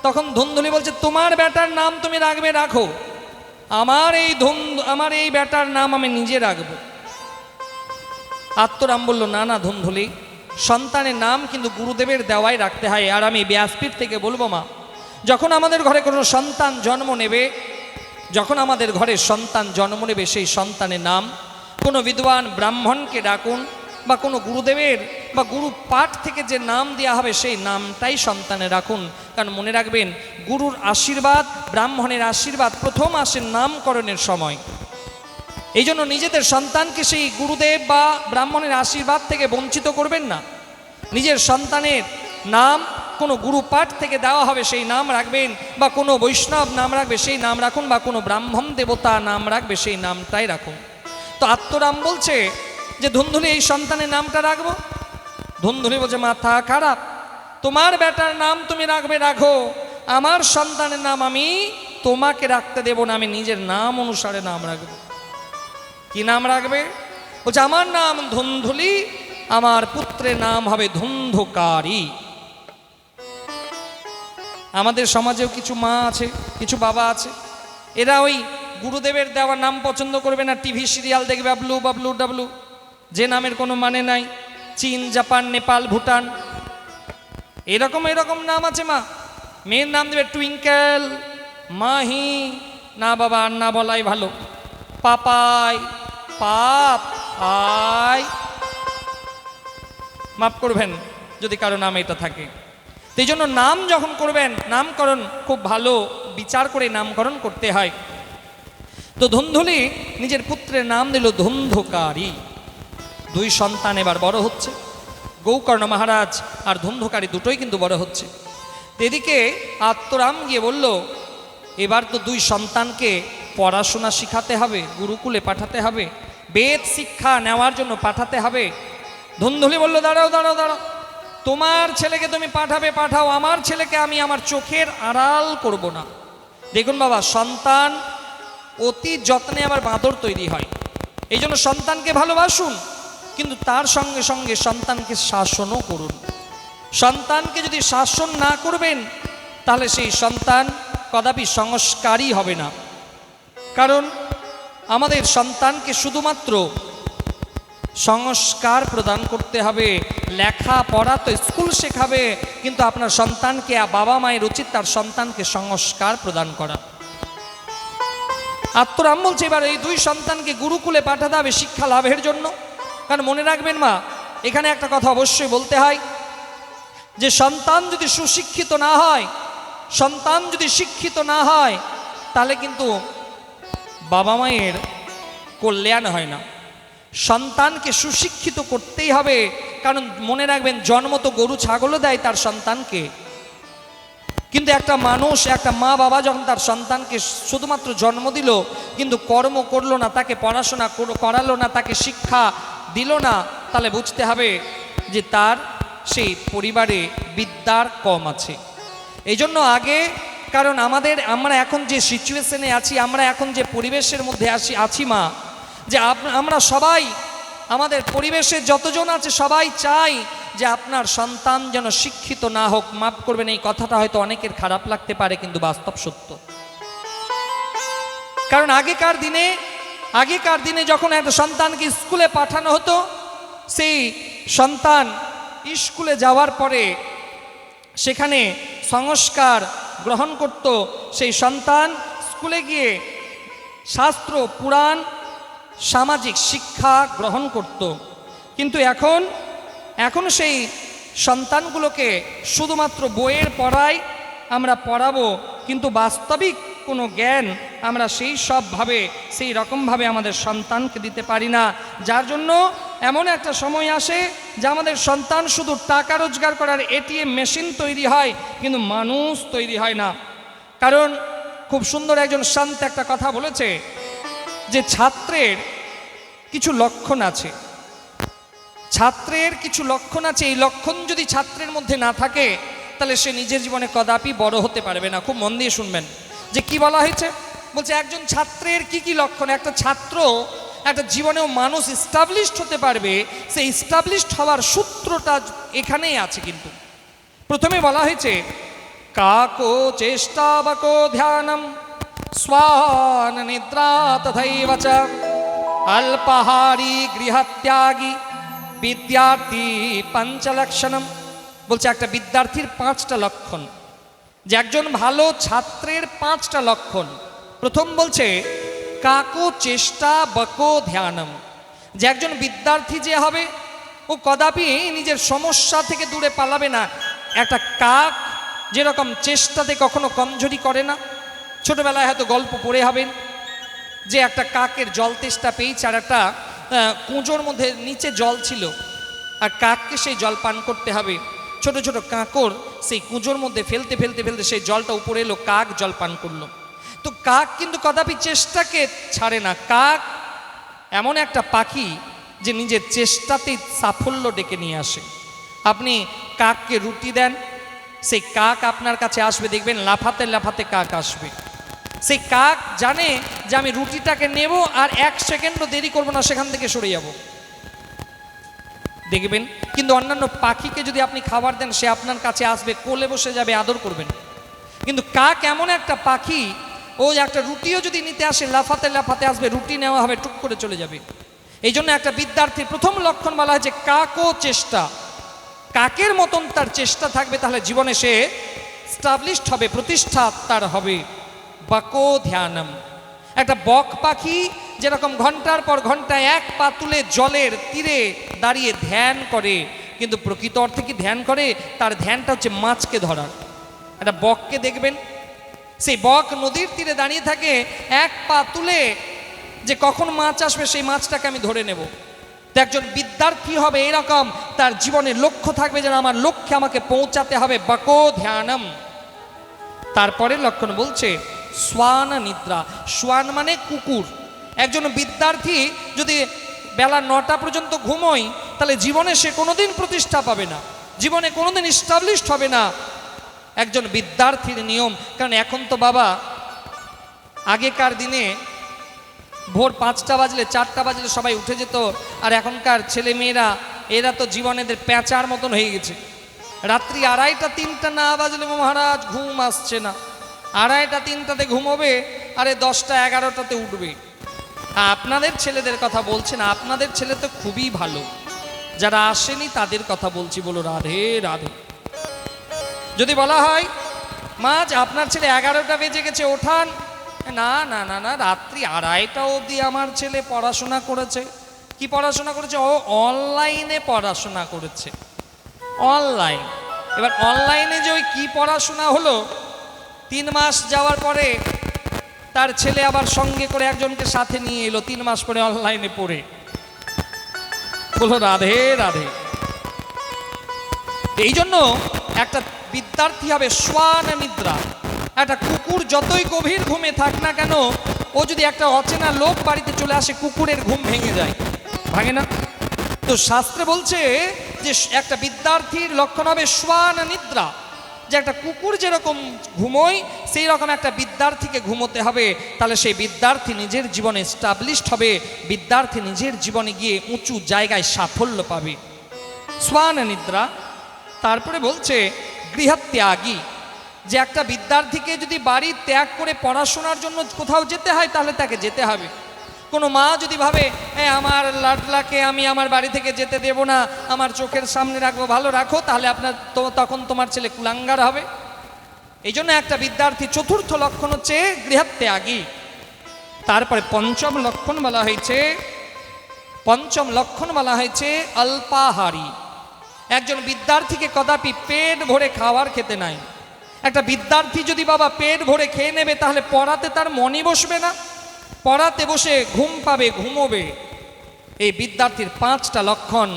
[SPEAKER 1] তখন ধুন্ধুলি বলছে তোমার বেটার নাম তুমি রাখবে রাখো, আমার এই বেটার নাম আমি নিজে রাখবো। আত্মরাম বলল না না ধুন্ধুলি, সন্তানের নাম কিন্তু গুরুদেবের দেওয়াই রাখতে হয়, আর আমি ব্যাসপীঠ থেকে বলবো মা যখন আমাদের ঘরে কোনো সন্তান জন্ম নেবে, যখন আমাদের ঘরে সন্তান জন্ম নেবে, সেই সন্তানের নাম কোনো বিদ্বান ব্রাহ্মণকে ডাকুন, বা কোনো গুরুদেবের বা গুরু পাঠ থেকে যে নাম দেওয়া হবে সেই নামটাই সন্তানে রাখুন। কারণ মনে রাখবেন, গুরুর আশীর্বাদ, ব্রাহ্মণের আশীর্বাদ প্রথম আসে নামকরণের সময়। এই জন্য নিজেদের সন্তানকে সেই গুরুদেব বা ব্রাহ্মণের আশীর্বাদ থেকে বঞ্চিত করবেন না। নিজের সন্তানের নাম কোনো গুরু পাঠ থেকে দেওয়া হবে সেই নাম রাখবেন, বা কোনো বৈষ্ণব নাম রাখবে সেই নাম রাখুন, বা কোনো ব্রাহ্মণ দেবতা নাম রাখবে সেই নামটাই রাখুন। তো আত্মরাম বলছে যে ধুন্ধুলি এই সন্তানের নামটা রাখবো। ধুন্ধুলি বলছে মাথা খারাপ, তোমার বেটার নাম তুমি রাখবে রাখো, আমার সন্তানের নাম আমি তোমাকে রাখতে দেব না, আমি নিজের নাম অনুসারে নাম রাখবো। কি নাম রাখবে? বলছে আমার নাম ধুন্ধুলি, আমার পুত্রের নাম হবে ধুন্ধুকারী। আমাদের সমাজেও কিছু মা আছে, কিছু বাবা আছে, এরা ওই গুরুদেবের দেওয়া নাম পছন্দ করবে না, টিভি সিরিয়াল দেখবে বাবলু বাবলু ডাবলু, যে নামের কোনো মানে নাই, চীন, জাপান, নেপাল, ভুটান, এরকম এরকম নাম আছে। মা মেয়ের নাম দেবে টুইঙ্কেল, মাহি, না বাবা আর না বলাই ভালো, পাপাই, পাপ আই, মাফ করবেন যদি কারো নাম এটা থাকে। এই জন্য নাম যখন করবেন, নামকরণ খুব ভালো বিচার করে নামকরণ করতে হয়। তো ধুন্ধুলি নিজের পুত্রের নাম দিল ধুন্ধুকারী। দুই সন্তান এবার বড় হচ্ছে, গৌকর্ণ মহারাজ আর ধুন্ধুকারী দুটোই কিন্তু বড় হচ্ছে। এদিকে আত্মরাম গিয়ে বলল, এবার তো দুই সন্তানকে পড়াশোনা শিখাতে হবে, গুরুকুলে পাঠাতে হবে, বেদ শিক্ষা নেওয়ার জন্য পাঠাতে হবে। ধুন্ধুলি বলল, দাঁড়াও দাঁড়াও দাঁড়াও, তোমার ছেলেকে তুমি পাঠাবে পাঠাও, আমার ছেলেকে আমি আমার চোখের আড়াল করব না। দেখুন বাবা, সন্তান অতি যত্নে আবার বাঁদর তৈরি হয়। এই জন্য সন্তানকে ভালোবাসুন, কিন্তু তার সঙ্গে সঙ্গে সন্তানকে শাসনও করুন। সন্তানকে যদি শাসন না করবেন, তাহলে সেই সন্তান কদাপি সংস্কারী হবে না। কারণ আমাদের সন্তানকে শুধুমাত্র সংস্কার প্রদান করতে হবে, লেখাপড়া তো স্কুল শেখাবে, কিন্তু আপনার সন্তানকে, বাবা মায়ের উচিত তার সন্তানকে সংস্কার প্রদান করা। আত্মরাম বলছে এবার এই দুই সন্তানকে গুরুকুলে পাঠাতে হবে শিক্ষা লাভের জন্য। কারণ মনে রাখবেন মা, এখানে একটা কথা অবশ্যই বলতে হয়, যে সন্তান যদি সুশিক্ষিত না হয়, সন্তান যদি শিক্ষিত না হয়, তাহলে কিন্তু বাবা মায়ের কল্যাণ হয় না। সন্তানকে সুশিক্ষিত করতেই হবে। কারণ মনে রাখবেন, জন্ম তো গরু ছাগলও দেয় তার সন্তানকে, কিন্তু একটা মানুষ, একটা মা বাবা যখন তার সন্তানকে শুধুমাত্র জন্ম দিল, কিন্তু কর্ম করলো না, তাকে পড়াশোনা করালো না, তাকে শিক্ষা দিল না, তাহলে বুঝতে হবে যে তার সেই পরিবারে বিদ্যার কম আছে। এই জন্য আগে, কারণ আমরা এখন যে সিচুয়েশনে আছি, আমরা এখন যে পরিবেশের মধ্যে আছি মা, যে আমরা সবাই, আমাদের পরিবেশে যতজন আছে সবাই চাই যে আপনার সন্তান যেন শিক্ষিত না হোক। মাফ করবেন, এই কথাটা হয়তো অনেকের খারাপ লাগতে পারে, কিন্তু বাস্তব সত্য। কারণ আগেকার দিনে যখন একটা সন্তানকে স্কুলে পাঠানো হতো, সেই সন্তান স্কুলে যাওয়ার পরে সেখানে সংস্কার গ্রহণ করত। সেই সন্তান স্কুলে গিয়ে শাস্ত্র, পুরাণ, সামাজিক শিক্ষা গ্রহণ করত। কিন্তু এখন সেই সন্তানগুলোকে শুধুমাত্র বইয়ের পড়ায় আমরা পড়াবো, কিন্তু বাস্তবিক কোনো জ্ঞান আমরা সেই রকমভাবে আমাদের সন্তানকে দিতে পারি না। যার জন্য এমন একটা সময় আসে যে আমাদের সন্তান শুধু টাকা রোজগার করার এটিএম মেশিন তৈরি হয়, কিন্তু মানুষ তৈরি হয় না। কারণ খুব সুন্দর একজন সন্ত একটা কথা বলেছে, যে ছাত্রের কিছু লক্ষণ আছে, ছাত্রের কিছু লক্ষণ আছে, এই লক্ষণ যদি ছাত্রের মধ্যে না থাকে, তাহলে সে নিজের জীবনে কদাপি বড় হতে পারবে না। খুব মন দিয়ে শুনবেন যে কি বলা হয়েছে। বলছে একজন ছাত্রের কি কি লক্ষণ। একটা ছাত্র একটা জীবনেও মানুষ এস্টাবলিশড হতে পারবে, সেই এস্টাবলিশড হওয়ার সূত্রটা এখানেই আছে। কিন্তু প্রথমে বলা হয়েছে, কাকো চেষ্টা বাকো ধ্যানম স্বান নিদ্রা তথৈব চ অল্পাহারী গৃহত্যাগী বিদ্যার্থী পঞ্চলক্ষণম। বলছে একটা বিদ্যার্থীর 5টা লক্ষণ। যে একজন ভালো ছাত্রের 5টা লক্ষণ। প্রথম বলছে কাকো চেষ্টা বকো ধ্যানম, যে একজন বিদ্যার্থী যে হবে ও কদাপি নিজের সমস্যা থেকে দূরে পালাবে না। একটা কাক যেরকম চেষ্টাতে কখনো কমজোরি করে না। ছোটবেলায় হয়তো গল্প পড়ে হবেন যে একটা কাকের জল তেষ্টা পেয়েছে, আর একটা কুঁজোর মধ্যে নিচে জল ছিল, আর কাককে সেই জল পান করতে হবে। ছোট ছোট কাঁকর সেই কুঁজোর মধ্যে ফেলতে ফেলতে ফেলতে সেই জলটা উপরে এলো, কাক জল পান করলো। তো কাক কিন্তু কদাপি চেষ্টাকে ছাড়ে না। কাক এমন একটা পাখি যে নিজের চেষ্টাতেই সাফল্য ডেকে নিয়ে আসে। আপনি কাককে রুটি দেন, সেই কাক আপনার কাছে আসবে, দেখবেন লাফাতে লাফাতে কাক আসবে। সেই কাক জানে যে আমি রুটিটাকে নেব আর 1 সেকেন্ডও দেরি করব না, সেখান থেকে সরে যাব, দেখবেন। কিন্তু অন্যান্য পাখিকে যদি আপনি খাবার দেন, সে আপনার কাছে আসবে, কোলে বসে যাবে, আদর করবেন। কিন্তু কাক এমন একটা পাখি, ও একটা রুটিও যদি নিতে আসে লাফাতে লাফাতে আসবে, রুটি নেওয়া হবে, টুক করে চলে যাবে। এই জন্য একটা বিদ্যার্থীর প্রথম লক্ষণ বলা হয় যে কাকো চেষ্টা, কাকের মতন তার চেষ্টা থাকবে, তাহলে জীবনে সে স্টাবলিশড হবে, প্রতিষ্ঠা তার হবে। বাকো ধ্যানম, একটা বক পাখি যেরকম ঘন্টার পর ঘন্টা এক পা তুলে জলের তীরে দাঁড়িয়ে ধ্যান করে, কিন্তু প্রকৃত অর্থে কি ধ্যান করে? তার ধ্যানটা হচ্ছে মাছকে ধরার। একটা বককে দেখবেন, সেই বক নদীর তীরে দাঁড়িয়ে থাকে এক পা তুলে, যে কখন মাছ আসবে সেই মাছটাকে আমি ধরে নেব। তো একজন বিদ্যার্থী হবে এরকম, তার জীবনের লক্ষ্য থাকবে যেন আমার লক্ষ্যে আমাকে পৌঁছাতে হবে। বাকো ধ্যানম। তারপরে লক্ষণ বলছে শ্বান নিদ্রা। শ্বান মানে কুকুর। একজন বিদ্যার্থী যদি বেলা 9টা পর্যন্ত ঘুমোয়, তাহলে জীবনে সে কোনোদিন প্রতিষ্ঠা পাবে না, জীবনে কোনোদিন এস্টাবলিশড হবে না। একজন বিদ্যার্থীর নিয়ম, কারণ এখন তো বাবা, আগেকার দিনে ভোর 5টা বাজলে 4টা বাজলে সবাই উঠে যেত, আর এখনকার ছেলে মেয়েরা এরা তো জীবনেদের প্যাঁচার মতন হয়ে গেছে। রাত্রি 2:30 3টা না বাজলে মহারাজ ঘুম আসছে না, 2:30 3টাতে ঘুমোবে, আরে 10টা 11টাতে উঠবে। আপনাদের ছেলেদের কথা বলছি না, আপনাদের ছেলে তো খুবই ভালো, যারা আসেনি তাদের কথা বলছি। বলো রাধে রাধে। যদি বলা হয় মাঝ আপনার ছেলে 11টা বেজে গেছে, ওঠান, না না না না, রাত্রি 2:30 অবধি আমার ছেলে পড়াশোনা করেছে। কি পড়াশোনা করেছে? ও অনলাইনে পড়াশোনা করেছে, অনলাইন। এবার অনলাইনে যে ওই কি পড়াশোনা হলো, 3 মাস যাওয়ার পরে তার ছেলে আবার সঙ্গে করে একজনকে সাথে নিয়ে এলো, 3 মাস পরে অনলাইনে পড়ে। বলো রাধে রাধে। এই জন্য একটা বিদ্যার্থী হবে শ্বান নিদ্রা। একটা কুকুর যতই গভীর ঘুমে থাক না কেন, ও যদি একটা অচেনা লোক বাড়িতে চলে আসে, কুকুরের ঘুম ভেঙে যায়, ভাঙে না? তো শাস্ত্রে বলছে যে একটা বিদ্যার্থীর লক্ষণ হবে শ্বান নিদ্রা, যে একটা কুকুর যেরকম ঘুমোয় সেই রকম একটা বিদ্যার্থীকে ঘুমোতে হবে। তাহলে সেই বিদ্যার্থী নিজের জীবনে এস্টাবলিশড হবে, বিদ্যার্থী নিজের জীবনে গিয়ে উঁচু জায়গায় সাফল্য পাবে। শ্বান নিদ্রা। তারপরে বলছে গৃহত্যাগী, যে একটা বিদ্যার্থীকে যদি বাড়ি ত্যাগ করে পড়াশোনার জন্য কোথাও যেতে হয়, তাহলে তাকে যেতে হবে। কোনো মা যদি ভাবে আমার লাডলাকে আমি আমার বাড়ি থেকে যেতে দেব না, আমার চোখের সামনে রাখবো, ভালো রাখো, তাহলে আপনার তখন তোমার ছেলে কুলাঙ্গার হবে। এই জন্য একটা বিদ্যার্থী চতুর্থ লক্ষণ হচ্ছে গৃহত্যাগী। তারপরে পঞ্চম লক্ষণ বলা হয়েছে অল্পাহারী। একজন বিদ্যার্থীকে কদাপি পেট ভরে খাবার খেতে নাই। একটা বিদ্যার্থী যদি বাবা পেট ভরে খেয়ে নেবে, তাহলে পড়াতে তার মনই বসবে না, পড়াতে বসে ঘুম পাবে, ঘুমোবে। এই বিদ্যার্থীর 5টা লক্ষণ,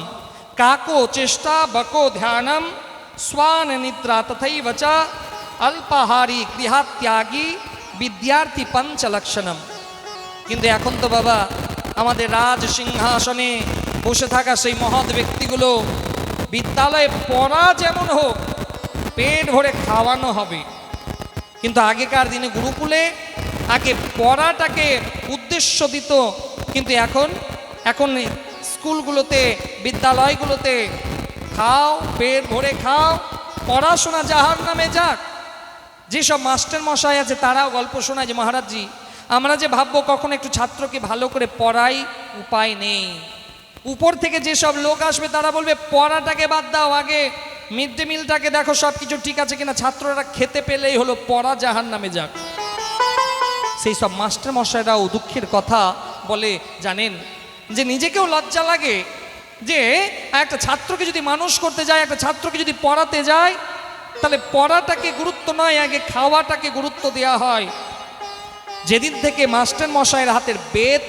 [SPEAKER 1] কাকো চেষ্টা বকো ধ্যানম শ্বান নিদ্রা তথৈব চ অল্পাহারী গৃহত্যাগী বিদ্যার্থী 5 লক্ষণম। কিন্তু এখন তো বাবা আমাদের রাজ সিংহাসনে বসে থাকা সেই মহৎ ব্যক্তিগুলো, বিদ্যালয়ে পড়া যেমন হোক, পেট ভরে খাওয়ানো হবে। কিন্তু আগেকার দিনে গুরুকুলে আগে পড়াটাকে উদ্দেশ্য দিত, কিন্তু এখন স্কুলগুলোতে, বিদ্যালয়গুলোতে খাও, পেট ভরে খাও, পড়াশোনা জাহার নামে যাক। যেসব মাস্টার মশাই আছে তারাও গল্প শোনায় যে মহারাজজি, আমরা যে ভাববো কখন একটু ছাত্রকে ভালো করে পড়াই, উপায় নেই। উপর থেকে যেসব লোক আসবে তারা বলবে পড়াটাকে বাদ দাও, আগে মিড ডে মিলটাকে দেখো সব কিছু ঠিক আছে কিনা, ছাত্ররা খেতে পেলেই হলো, পড়া জাহান নামে যাক। সেই সব মাস্টার মশাইরাও দুঃখের কথা বলে জানেন যে নিজেকেও লজ্জা লাগে যে একটা ছাত্রকে যদি মানুষ করতে যায়, একটা ছাত্রকে যদি পড়াতে যায়, তাহলে পড়াটাকে গুরুত্ব নয়, আগে খাওয়াটাকে গুরুত্ব দেওয়া হয়। যেদিন থেকে মাস্টার মশাইয়ের হাতের বেদ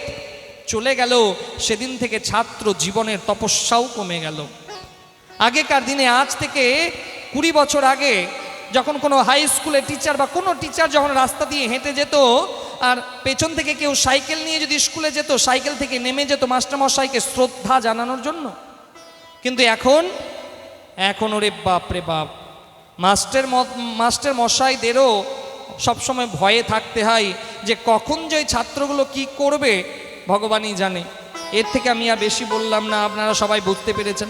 [SPEAKER 1] চলে গেল, সেদিন থেকে ছাত্র জীবনের তপস্যাও কমে গেল। আগেকার দিনে, আজ থেকে 20 বছর আগে, যখন কোনো হাই স্কুলের টিচার বা কোনো টিচার যখন রাস্তা দিয়ে হেঁটে যেত, আর পেছন থেকে কেউ সাইকেল নিয়ে যদি স্কুলে যেত, সাইকেল থেকে নেমে যেত মাস্টারমশাইকে শ্রদ্ধা জানানোর জন্য। কিন্তু এখন ওরে বাপ রে বাপ, মাস্টার মশাইদেরও সবসময় ভয়ে থাকতে হয় যে কখন যে ওই ছাত্রগুলো কি করবে ভগবানই জানে। এর থেকে আমি আর বেশি বললাম না, আপনারা সবাই বুঝতে পেরেছেন।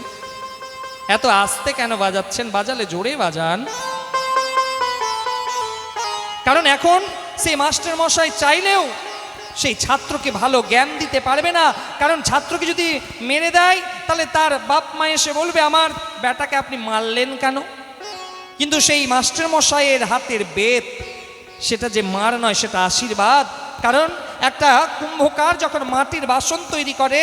[SPEAKER 1] এত আস্তে কেন বাজাচ্ছেন? বাজালে জোরে বাজান। কারণ এখন সেই মাস্টার মশাই চাইলেও সেই ছাত্রকে ভালো জ্ঞান দিতে পারবে না। কারণ ছাত্রকে যদি মেরে দেয়, তাহলে তার বাপ মা এসে বলবে আমার বেটাকে আপনি মারলেন কেন? কিন্তু সেই মাস্টার মশাইয়ের হাতের বেদ, সেটা যে মার নয়, সেটা আশীর্বাদ। কারণ একটা কুম্ভকার যখন মাটির বাসন তৈরি করে,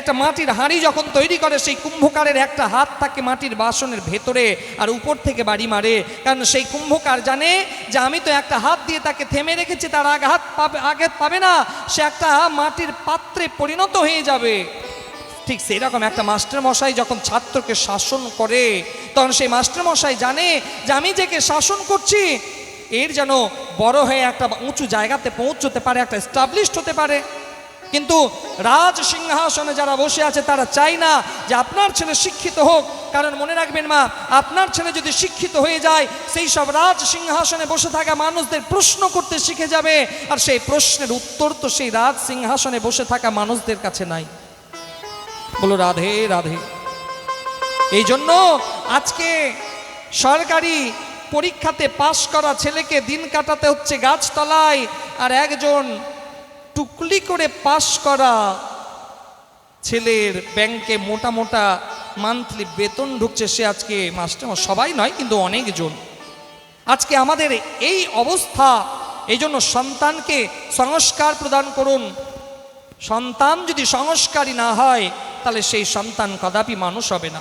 [SPEAKER 1] একটা মাটির হাঁড়ি যখন তৈরি করে, সেই কুম্ভকারের একটা হাত থাকে মাটির বাসনের ভেতরে আর উপর থেকে বাড়ি মারে। কারণ সেই কুম্ভকার জানে যে আমি তো একটা হাত দিয়ে তাকে থেমে রেখেছি, তার আঘাত পাবে না, সে একটা মাটির পাত্রে পরিণত হয়ে যাবে। ঠিক সেই রকম একটা মাস্টার মশাই যখন ছাত্রকে শাসন করে, তখন সেই মাস্টার মশাই জানে যে আমি যাকে শাসন করছি এর যেন বড় হয়ে একটা উঁচু জায়গাতে পৌঁছতে পারে, একটা এস্টাবলিশড হতে পারে। কিন্তু রাজ সিংহাসনে যারা বসে আছে তারা চায় না যে আপনার ছেলে শিক্ষিত হোক। কারণ মনে রাখবেন মা, আপনার ছেলে যদি শিক্ষিত হয়ে যায়, সেই সব রাজ সিংহাসনে বসে থাকা মানুষদের প্রশ্ন করতে শিখে যাবে, আর সেই প্রশ্নের উত্তর তো সেই রাজ সিংহাসনে বসে থাকা মানুষদের কাছে নাই। বলো রাধে রাধে। এই জন্য আজকে সরকারি পরীক্ষাতে পাশ করা ছেলেকে দিন কাটাতে হচ্ছে গাছতলায়, আর একজন টুকলি করে পাশ করা ছেলের ব্যাংকে মোটা মোটা মান্থলি বেতন ঢুকছে, সে আজকে মাস্টার। সবাই নয়, কিন্তু অনেকজন। আজকে আমাদের এই অবস্থা। এই জন্য সন্তানকে সংস্কার প্রদান করুন। সন্তান যদি সংস্কারী না হয়, তাহলে সেই সন্তান কদাপি মানুষ হবে না।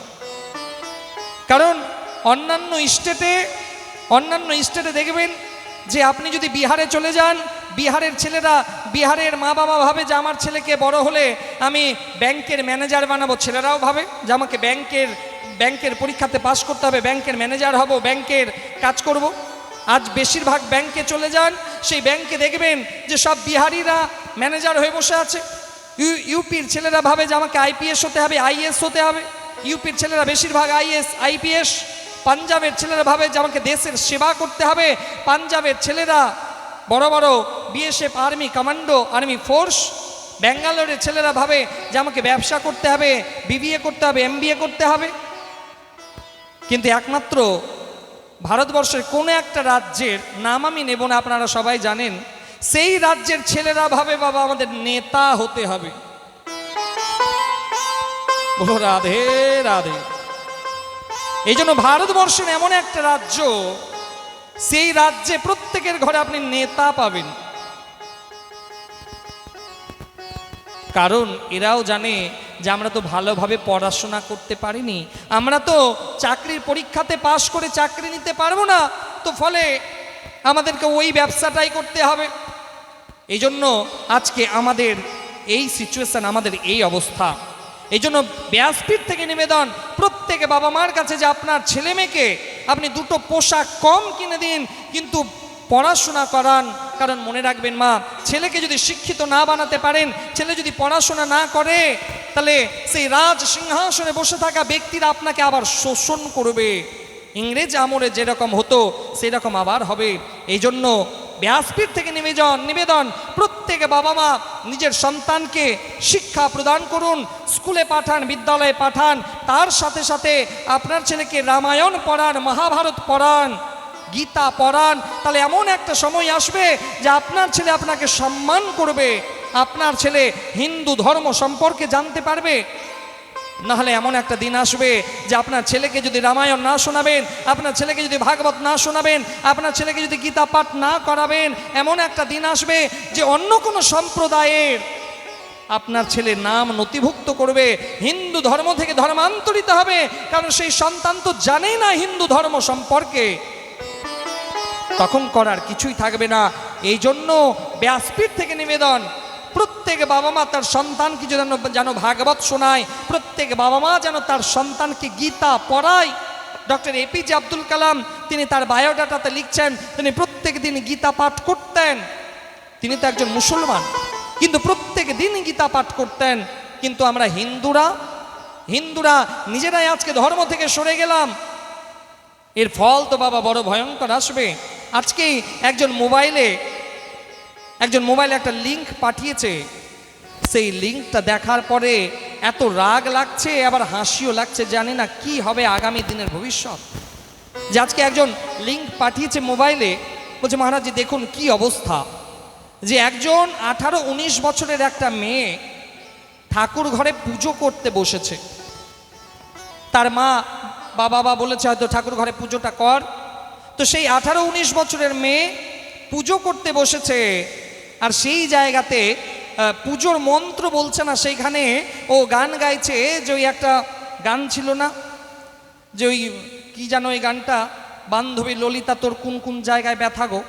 [SPEAKER 1] কারণ অন্যান্য স্টেটে দেখবেন যে আপনি যদি বিহারে চলে যান, বিহারের ছেলেরা, বিহারের মা বাবা ভাবে যে আমার ছেলেকে বড় হলে আমি ব্যাংকের ম্যানেজার বানাবো। ছেলেরাও ভাবে যে আমাকে ব্যাংকের পরীক্ষাতে পাস করতে হবে, ব্যাংকের ম্যানেজার হব, ব্যাংকের কাজ করব। আজ বেশিরভাগ ব্যাংকে চলে যান, সেই ব্যাংকে দেখবেন যে সব বিহারিরা ম্যানেজার হয়ে বসে আছে। ইউপির ছেলেরা ভাবে যে আমাকে আইপিএস হতে হবে, আইএস হতে হবে। ইউপির ছেলেরা বেশিরভাগ আইএস আইপিএস। পাঞ্জাবের ছেলেরা ভাবে যে আমাকে দেশের সেবা করতে হবে। পাঞ্জাবের ছেলেরা বড় বড় BSF, army commando, army force. ব্যাঙ্গালোরের ছেলেরা ভাবে যে আমাকে ব্যবসা করতে হবে, বিবিএ করতে হবে, এমবিএ করতে হবে। কিন্তু একমাত্র ভারতবর্ষের কোনো একটা রাজ্যের নাম আমি নেব না, আপনারা সবাই জানেন, সেই রাজ্যের ছেলেরা ভাবে বাবা আমাদের নেতা হতে হবে। বলো রাধে রাধে। এই জন্য ভারতবর্ষের এমন একটা রাজ্য, সেই রাজ্যে প্রত্যেকের ঘরে আপনি নেতা পাবেন। কারণ এরাও জানে যে আমরা তো ভালোভাবে পড়াশোনা করতে পারিনি, আমরা তো চাকরির পরীক্ষাতে পাশ করে চাকরি নিতে পারবো না, তো ফলে আমাদেরকে ওই ব্যবসাটাই করতে হবে। এই জন্য আজকে আমাদের এই সিচুয়েশন, আমাদের এই অবস্থা। এই জন্য ব্যাসপীঠ থেকে নিবেদন প্রত্যেকে বাবা মার কাছে যে আপনার ছেলে মেয়েকে আপনি দুটো পোশাক কম কিনে দিন, কিন্তু পড়াশোনা করান। কারণ মনে রাখবেন মা, ছেলেকে যদি শিক্ষিত না বানাতে পারেন, ছেলে যদি পড়াশোনা না করে, তাহলে সেই রাজ সিংহাসনে বসে থাকা ব্যক্তিরা আপনাকে আবার শোষণ করবে। ইংরেজ আমলে যেরকম হতো সেই রকম আবার হবে। এই জন্য ব্যাসপীঠ থেকে নিবেদন প্রত্যেকে বাবা মা নিজের সন্তানকে শিক্ষা প্রদান করুন, স্কুলে পাঠান, বিদ্যালয়ে পাঠান। তার সাথে সাথে আপনার ছেলেকে রামায়ণ পড়ান, মহাভারত পড়ান, গীতা পড়ান। তাহলে এমন একটা সময় আসবে যে আপনার ছেলে আপনাকে সম্মান করবে, আপনার ছেলে হিন্দু ধর্ম সম্পর্কে জানতে পারবে। না হলে এমন একটা দিন আসবে যে আপনার ছেলেকে যদি রামায়ণ না শোনাবেন, আপনার ছেলেকে যদি ভাগবত না শোনাবেন, আপনার ছেলেকে যদি গীতা পাঠ না করাবেন, এমন একটা দিন আসবে যে অন্য কোনো সম্প্রদায়ের আপনার ছেলে নাম নথিভুক্ত করবে, হিন্দু ধর্ম থেকে ধর্মান্তরিত হবে, কারণ সেই সন্তান তো জানেই না হিন্দু ধর্ম সম্পর্কে। তখন করার কিছুই থাকবে না। এই জন্য ব্যাসপীঠ থেকে নিবেদন, প্রত্যেক বাবা মা তার সন্তানকে যেন ভাগবত শোনায়, প্রত্যেক বাবা মা যেন তার সন্তানকে গীতা পড়ায়। ডক্টর এপিজে আব্দুল কালাম তিনি তার বায়োডাটাতে লিখছেন তিনি প্রত্যেক দিন গীতা পাঠ করতেন। তিনি তো একজন মুসলমান, কিন্তু প্রত্যেক দিন গীতা পাঠ করতেন। কিন্তু আমরা হিন্দুরা নিজেরাই আজকে ধর্ম থেকে সরে গেলাম। এর ফল তো বাবা বড় ভয়ঙ্কর আসবে। আজকেই একজন মোবাইলে একটা লিঙ্ক পাঠিয়েছে, সেই লিঙ্কটা দেখার পরে এত রাগ লাগছে, আবার হাসিও লাগছে, জানি না কি হবে আগামী দিনের ভবিষ্যৎ। যে আজকে একজন লিঙ্ক পাঠিয়েছে মোবাইলে, বলছে মহারাজ দেখুন কি অবস্থা, যে একজন 18-19 বছরের একটা মেয়ে ঠাকুর ঘরে পুজো করতে বসেছে। তার মা বাবা বলেছে হয়তো ঠাকুর ঘরে পুজোটা কর। তো সেই 18-19 বছরের মেয়ে পুজো করতে বসেছে, আর সেই জায়গাতে পুজোর মন্ত্র বলছে না, সেইখানে ও গান গাইছে। যে ওই একটা গান ছিল না, যে ওই কি জানো ওই গানটা, বান্ধবী ললিতা তোর কোন কোন জায়গায় ব্যথা গো।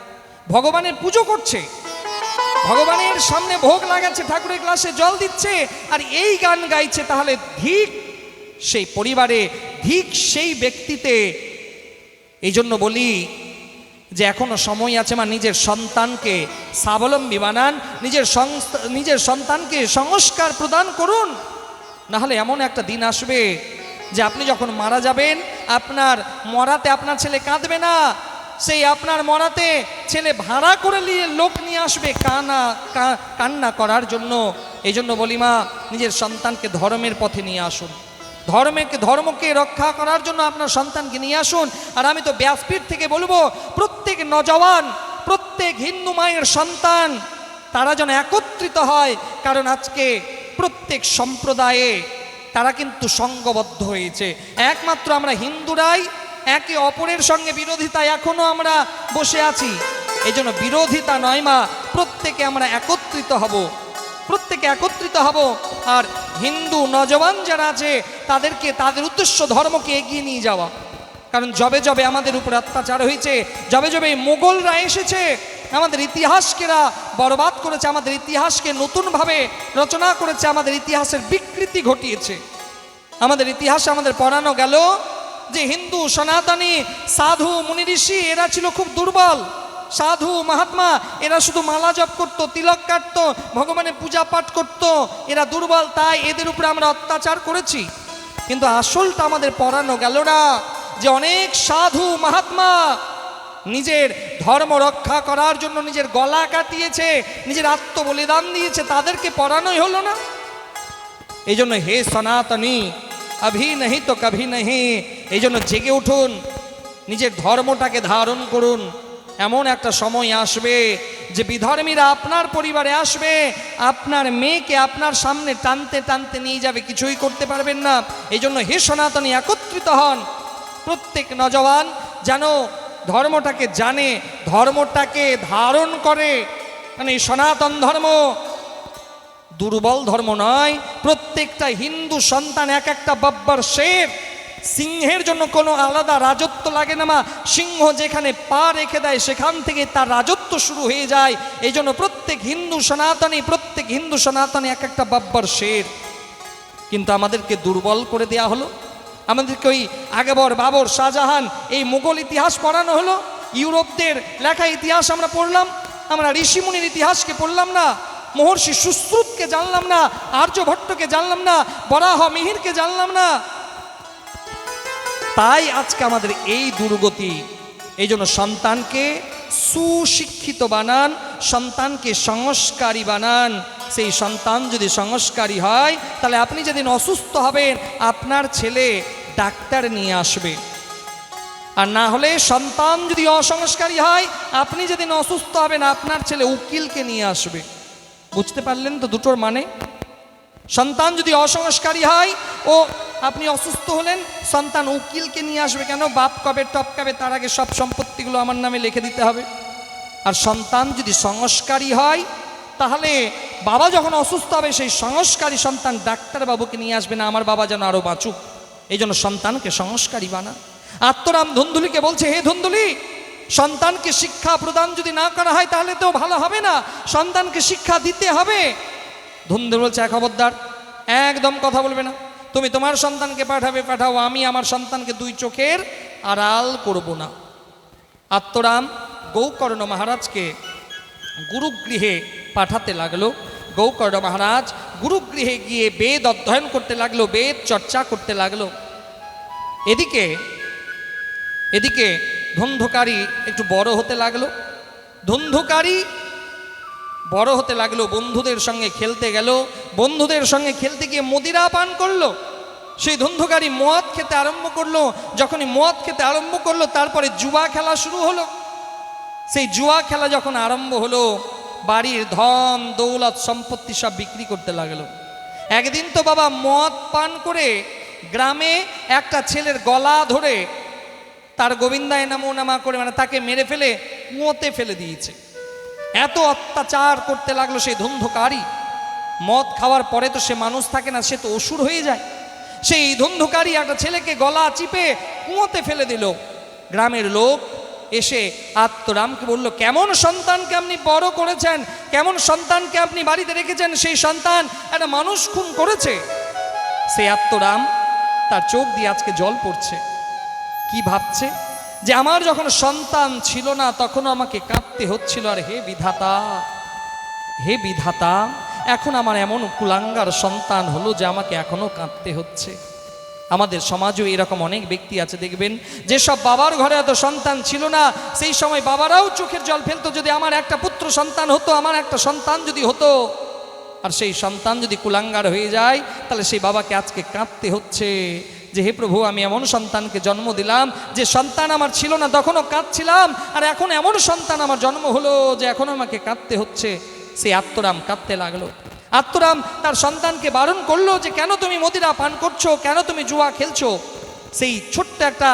[SPEAKER 1] ভগবানের পুজো করছে, ভগবানের সামনে ভোগ লাগাচ্ছে, ঠাকুরের গ্লাসে জল দিচ্ছে, আর এই গান গাইছে। তাহলে ধিক সেই পরিবারে, ধিক সেই ব্যক্তিতে। এই জন্য বলি যে এখনো সময় আছে, মা নিজের সন্তানকে স্বাবলম্বী বানান, নিজের সন্তানকে সংস্কার প্রদান করুন। না হলে এমন একটা দিন আসবে যে আপনি যখন মারা যাবেন, আপনার মরাতে আপনার ছেলে কাঁদবে না, সেই আপনার মরাতে ছেলে ভাড়া করে লোক নিয়ে আসবে কান্না করার জন্য। এই জন্য বলি মা নিজের সন্তানকে ধর্মের পথে নিয়ে আসুন, ধর্মকে রক্ষা করার জন্য আপনার সন্তানকে নিয়ে আসুন। আর আমি তো ব্যাসপীঠ থেকে বলবো প্রত্যেক নজওয়ান, প্রত্যেক হিন্দু মায়ের সন্তান তারা যেন একত্রিত হয়, কারণ আজকে প্রত্যেক সম্প্রদায়ে তারা কিন্তু সংঘবদ্ধ হয়েছে। একমাত্র আমরা হিন্দুরাই একে অপরের সঙ্গে বিরোধিতায় এখনো আমরা বসে আছি। এই জন্য বিরোধিতা নয় মা, প্রত্যেকে আমরা একত্রিত হব, আর হিন্দু নজওয়ান যারা আছে তাদেরকে তাদের উদ্দেশ্য ধর্মকে এগিয়ে নিয়ে যাওয়া। কারণ যবে আমাদের উপর অত্যাচার হয়েছে, যবে মোগলরা এসেছে, আমাদের ইতিহাসকে বরবাদ করেছে, আমাদের ইতিহাসকে নতুনভাবে রচনা করেছে, আমাদের ইতিহাসের বিকৃতি ঘটিয়েছে। আমাদের ইতিহাসে আমাদের পড়ানো গেল যে হিন্দু সনাতনী সাধু মুনি ঋষি এরা ছিল খুব দুর্বল, সাধু মহাত্মা এরা শুধু মালা জপ করত, তিলক কাটত, ভগবানের পূজা পাঠ করত, এরা দুর্বল, তাই এদের উপরে আমরা অত্যাচার করেছি। কিন্তু আসলটা আমাদের পড়ানো গেল না, যে অনেক সাধু মহাত্মা নিজের ধর্ম রক্ষা করার জন্য নিজের গলা কাটিয়েছে, নিজের আত্মবলিদান দিয়েছে, তাদেরকে পড়ানোই হলো না। এই জন্য হে সনাতনী अभी नहीं तो कभी नहीं, এই জন্য জেগে উঠুন, নিজের ধর্মটাকে ধারণ করুন। এমন একটা সময় আসবে যে বিধর্মীরা আপনার পরিবারে আসবে, আপনার মেয়েকে আপনার সামনে টানতে টানতে নিয়ে যাবে, কিছুই করতে পারবেন না। এই জন্য হে সনাতনী একত্রিত হন, প্রত্যেক নজওয়ান যেন ধর্মটাকে জানে, ধর্মটাকে ধারণ করে। মানে এই সনাতন ধর্ম দুর্বল ধর্ম নয়, প্রত্যেকটা হিন্দু সন্তান এক একটা বাব্বার শের। সিংহের জন্য কোনো আলাদা রাজত্ব লাগে না মা, সিংহ যেখানে পা রেখে দেয় সেখান থেকে তার রাজত্ব শুরু হয়ে যায়। এই জন্য প্রত্যেক হিন্দু সনাতনী এক একটা বাব্বার শের। কিন্তু আমাদেরকে দুর্বল করে দেয়া হলো, আমাদেরকে ওই আকবর, বাবর, শাহজাহান এই মুঘল ইতিহাস পড়ানো হলো, ইউরোপদের লেখা ইতিহাস আমরা পড়লাম, আমরা ঋষিমুনির ইতিহাসকে পড়লাম না, মহর্ষি সুশ্রুতকে জানলাম না, আর্যভট্টকে জানলাম না, বরাহ মিহিরকে জানলাম না। তাই আজকে আমাদের এই দুর্গতি। এই জন্য সন্তানকে সুশিক্ষিত বানান, সন্তানকে সংস্কারী বানান। সেই সন্তান যদি সংস্কারী হয়, তাহলে আপনি যেদিন অসুস্থ হবেন আপনার ছেলে ডাক্তার নিয়ে আসবে। আর না হলে সন্তান যদি অসংস্কারী হয়, আপনি যেদিন অসুস্থ হবেন আপনার ছেলে উকিলকে নিয়ে আসবে। বুঝতে পারলেন তো দুটোর মানে? সন্তান যদি অসংস্কারী হয়, ও আপনি অসুস্থ হলেন, সন্তান উকিলকে নিয়ে আসবে, কেন বাপ কবে টপকাবে তার আগে সব সম্পত্তিগুলো আমার নামে লিখে দিতে হবে। আর সন্তান যদি সংস্কারী হয়, তাহলে বাবা যখন অসুস্থ হবে সেই সংস্কারী সন্তান ডাক্তারবাবুকে নিয়ে আসবে না, আমার বাবা যেন আরো বাঁচুক। এই জন্য সন্তানকে সংস্কারী বানা। আত্মরাম ধুন্দুলিকে বলছে, হে ধুন্দুলি, সন্তানকে শিক্ষা প্রদান যদি না করা হয় তাহলে তো ভালো হবে না, সন্তানকে শিক্ষা দিতে হবে। ধুন্দুলি বলছে, খবরদার, একদম কথা বলবে না। তুমি তোমার সন্তানকে পাঠাও, আমি আমার সন্তানকে দুই চোখের আড়াল করব না। আত্মরাম গৌকর্ণ মহারাজকে গুরুগৃহে পাঠাতে লাগলো। গৌকর্ণ মহারাজ গুরুগৃহে গিয়ে বেদ অধ্যয়ন করতে লাগলো, বেদ চর্চা করতে লাগলো। এদিকে ধন্ধকারী একটু বড় হতে লাগলো। ধন্ধকারী বড় হতে লাগলো, বন্ধুদের সঙ্গে খেলতে গেল, বন্ধুদের সঙ্গে খেলতে গিয়ে মদিরা পান করলো। সেই ধন্ধকারী মদ খেতে আরম্ভ করলো। যখনই মদ খেতে আরম্ভ করলো, তারপরে জুয়া খেলা শুরু হলো। সেই জুয়া খেলা যখন আরম্ভ হলো, বাড়ির ধন দৌলত সম্পত্তি সব বিক্রি করতে লাগলো। একদিন তো বাবা মদ পান করে গ্রামে একটা ছেলের গলা ধরে তার গোবিন্দায় নামো নামা করে, মানে তাকে মেরে ফেলে কুয়োতে ফেলে দিয়েছে। এত অত্যাচার করতে লাগলো সেই ধন্ধকারী। মদ খাওয়ার পরে তো সে মানুষ থাকে না, সে তো অসুর হয়ে যায়। সেই ধন্ধকারী একটা ছেলেকে গলা চিপে কুয়োতে ফেলে দিল। গ্রামের লোক এসে আত্মরামকে বলল, কেমন সন্তানকে আপনি বড় করেছেন, কেমন সন্তানকে আপনি বাড়িতে রেখেছেন, সেই সন্তান একটা মানুষ খুন করেছে। সেই আত্মরাম তার চোখ দিয়ে আজকে জল পড়ছে। কি ভাবছে, যে আমার যখন সন্তান ছিল না তখনও আমাকে কাঁদতে হচ্ছিল, আর হে বিধাতা, হে বিধাতা, এখন আমার এমন কুলাঙ্গার সন্তান হলো যে আমাকে এখনো কাঁদতে হচ্ছে। আমাদের সমাজেও এরকম অনেক ব্যক্তি আছে, দেখবেন যেসব বাবার ঘরে এত সন্তান ছিল না, সেই সময় বাবারাও চোখের জল ফেলতো, যদি আমার একটা পুত্র সন্তান হতো, আমার একটা সন্তান যদি হতো। আর সেই সন্তান যদি কুলাঙ্গার হয়ে যায়, তাহলে সেই বাবাকে আজকে কাঁদতে হচ্ছে যে হে প্রভু, আমি এমন সন্তানকে জন্ম দিলাম যে সন্তান আমার ছিল না, তখনও কাঁদছিলাম, আর এখন এমন সন্তান আমার জন্ম হলো যে এখনও আমাকে কাঁদতে হচ্ছে। সেই আত্মরাম কাঁদতে লাগলো। আত্মরাম তার সন্তানকে বারণ করলো যে কেন তুমি মদিরা পান করছো, কেন তুমি জুয়া খেলছো। সেই ছোট্ট একটা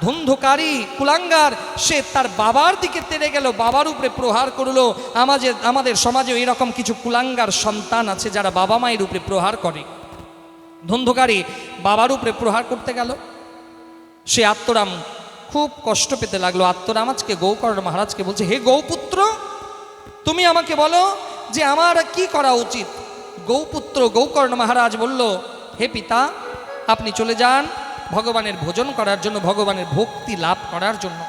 [SPEAKER 1] ধন্ধকারী কুলাঙ্গার সে তার বাবার দিকে তেড়ে গেল, বাবার উপরে প্রহার করলো। আমাদের সমাজে এরকম কিছু কুলাঙ্গার সন্তান আছে যারা বাবা মায়ের উপরে প্রহার করে। ধন্ধকারী বাবার উপরে প্রহার করতে গেল। সে আত্মরাম খুব কষ্ট পেতে লাগলো। আত্মরাম আজকে গৌকর্ণ মহারাজকে বলছে, হে গৌপুত্র, তুমি আমাকে বলো যে আমার কি করা উচিত। গৌপুত্র গৌকর্ণ মহারাজ বলল, হে পিতা, আপনি চলে যান ভগবানের ভোজন করার জন্য, ভগবানের ভক্তি লাভ করার জন্য।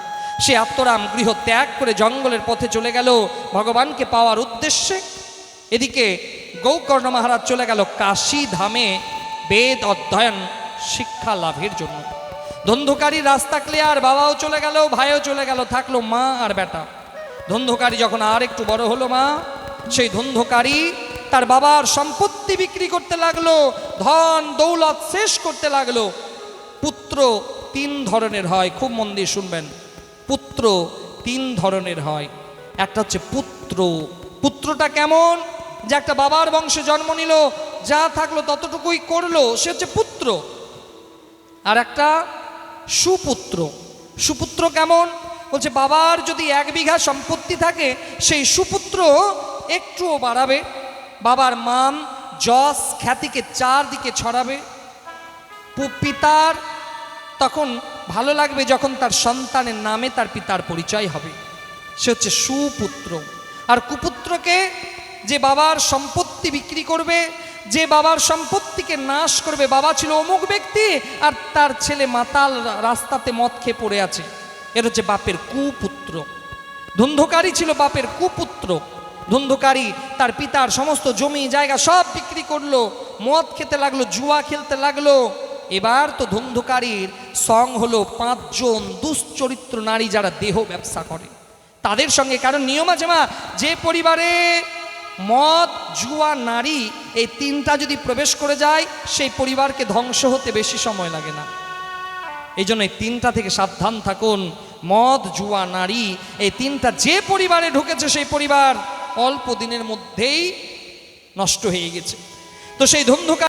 [SPEAKER 1] সে আত্মরাম গৃহ ত্যাগ করে জঙ্গলের পথে চলে গেল ভগবানকে পাওয়ার উদ্দেশ্যে। এদিকে গৌকর্ণ মহারাজ চলে গেল কাশী ধামে বেদ অধ্যয়ন শিক্ষা লাভের জন্য। ধন্ধকারী রাস্তা ক্লিয়ার, বাবাও চলে গেল, ভাইও চলে গেল, থাকলো মা আর বেটা। ধন্ধকারী যখন আর একটু বড় হলো, মা সেই ধন্ধকারী তার বাবার সম্পত্তি বিক্রি করতে লাগলো, ধন দৌলত শেষ করতে লাগলো। পুত্র তিন ধরনের হয়, খুব মন দিয়ে শুনবেন। পুত্র তিন ধরনের হয়। একটা হচ্ছে পুত্রটা কেমন, যে একটা বাবার বংশে জন্ম নিল, যা থাকলো ততটুকুই করলো, সে হচ্ছে পুত্র। আর একটা সুপুত্র কেমন, বলছে বাবার যদি 1 বিঘা সম্পত্তি থাকে, সেই সুপুত্র একটুও বাড়াবে, বাবার মান যশ খ্যাতিকে চারদিকে ছড়াবে। পিতার তখন ভালো লাগবে যখন তার সন্তানের নামে তার পিতার পরিচয় হবে, সে হচ্ছে সুপুত্র। আর কুপুত্রকে, যে বাবার সম্পত্তি বিক্রি করবে, যে বাবার সম্পত্তিকে নাশ করবে। বাবা ছিল অমুক ব্যক্তি আর তার ছেলে মাতাল রাস্তাতে মদ খেয়ে পড়ে আছে, এর হচ্ছে বাপের কুপুত্র। ধন্ধকারী ছিল বাপের কুপুত্র। ধন্ধকারী তার পিতার সমস্ত জমি জায়গা সব বিক্রি করলো, মদ খেতে লাগলো, জুয়া খেলতে লাগলো। এবার তো ধন্ধকারীর সং হলো 5 জন দুশ্চরিত্র নারী যারা দেহ ব্যবসা করে, তাদের সঙ্গে। কারণ নিয়ম আছে মা, যে পরিবারে মদ জুয়া নারী এই তিনটা যদি প্রবেশ করে যায়, সেই পরিবারকে ধ্বংস হতে বেশি সময় লাগে না। এই জন্য এই তিনটা থেকে সাবধান থাকুন। মদ জুয়া নারী এই তিনটা যে পরিবারে ঢুকেছে, সেই পরিবার অল্প দিনের মধ্যেই নষ্ট হয়ে গেছে। তো সেই ধুমধুকা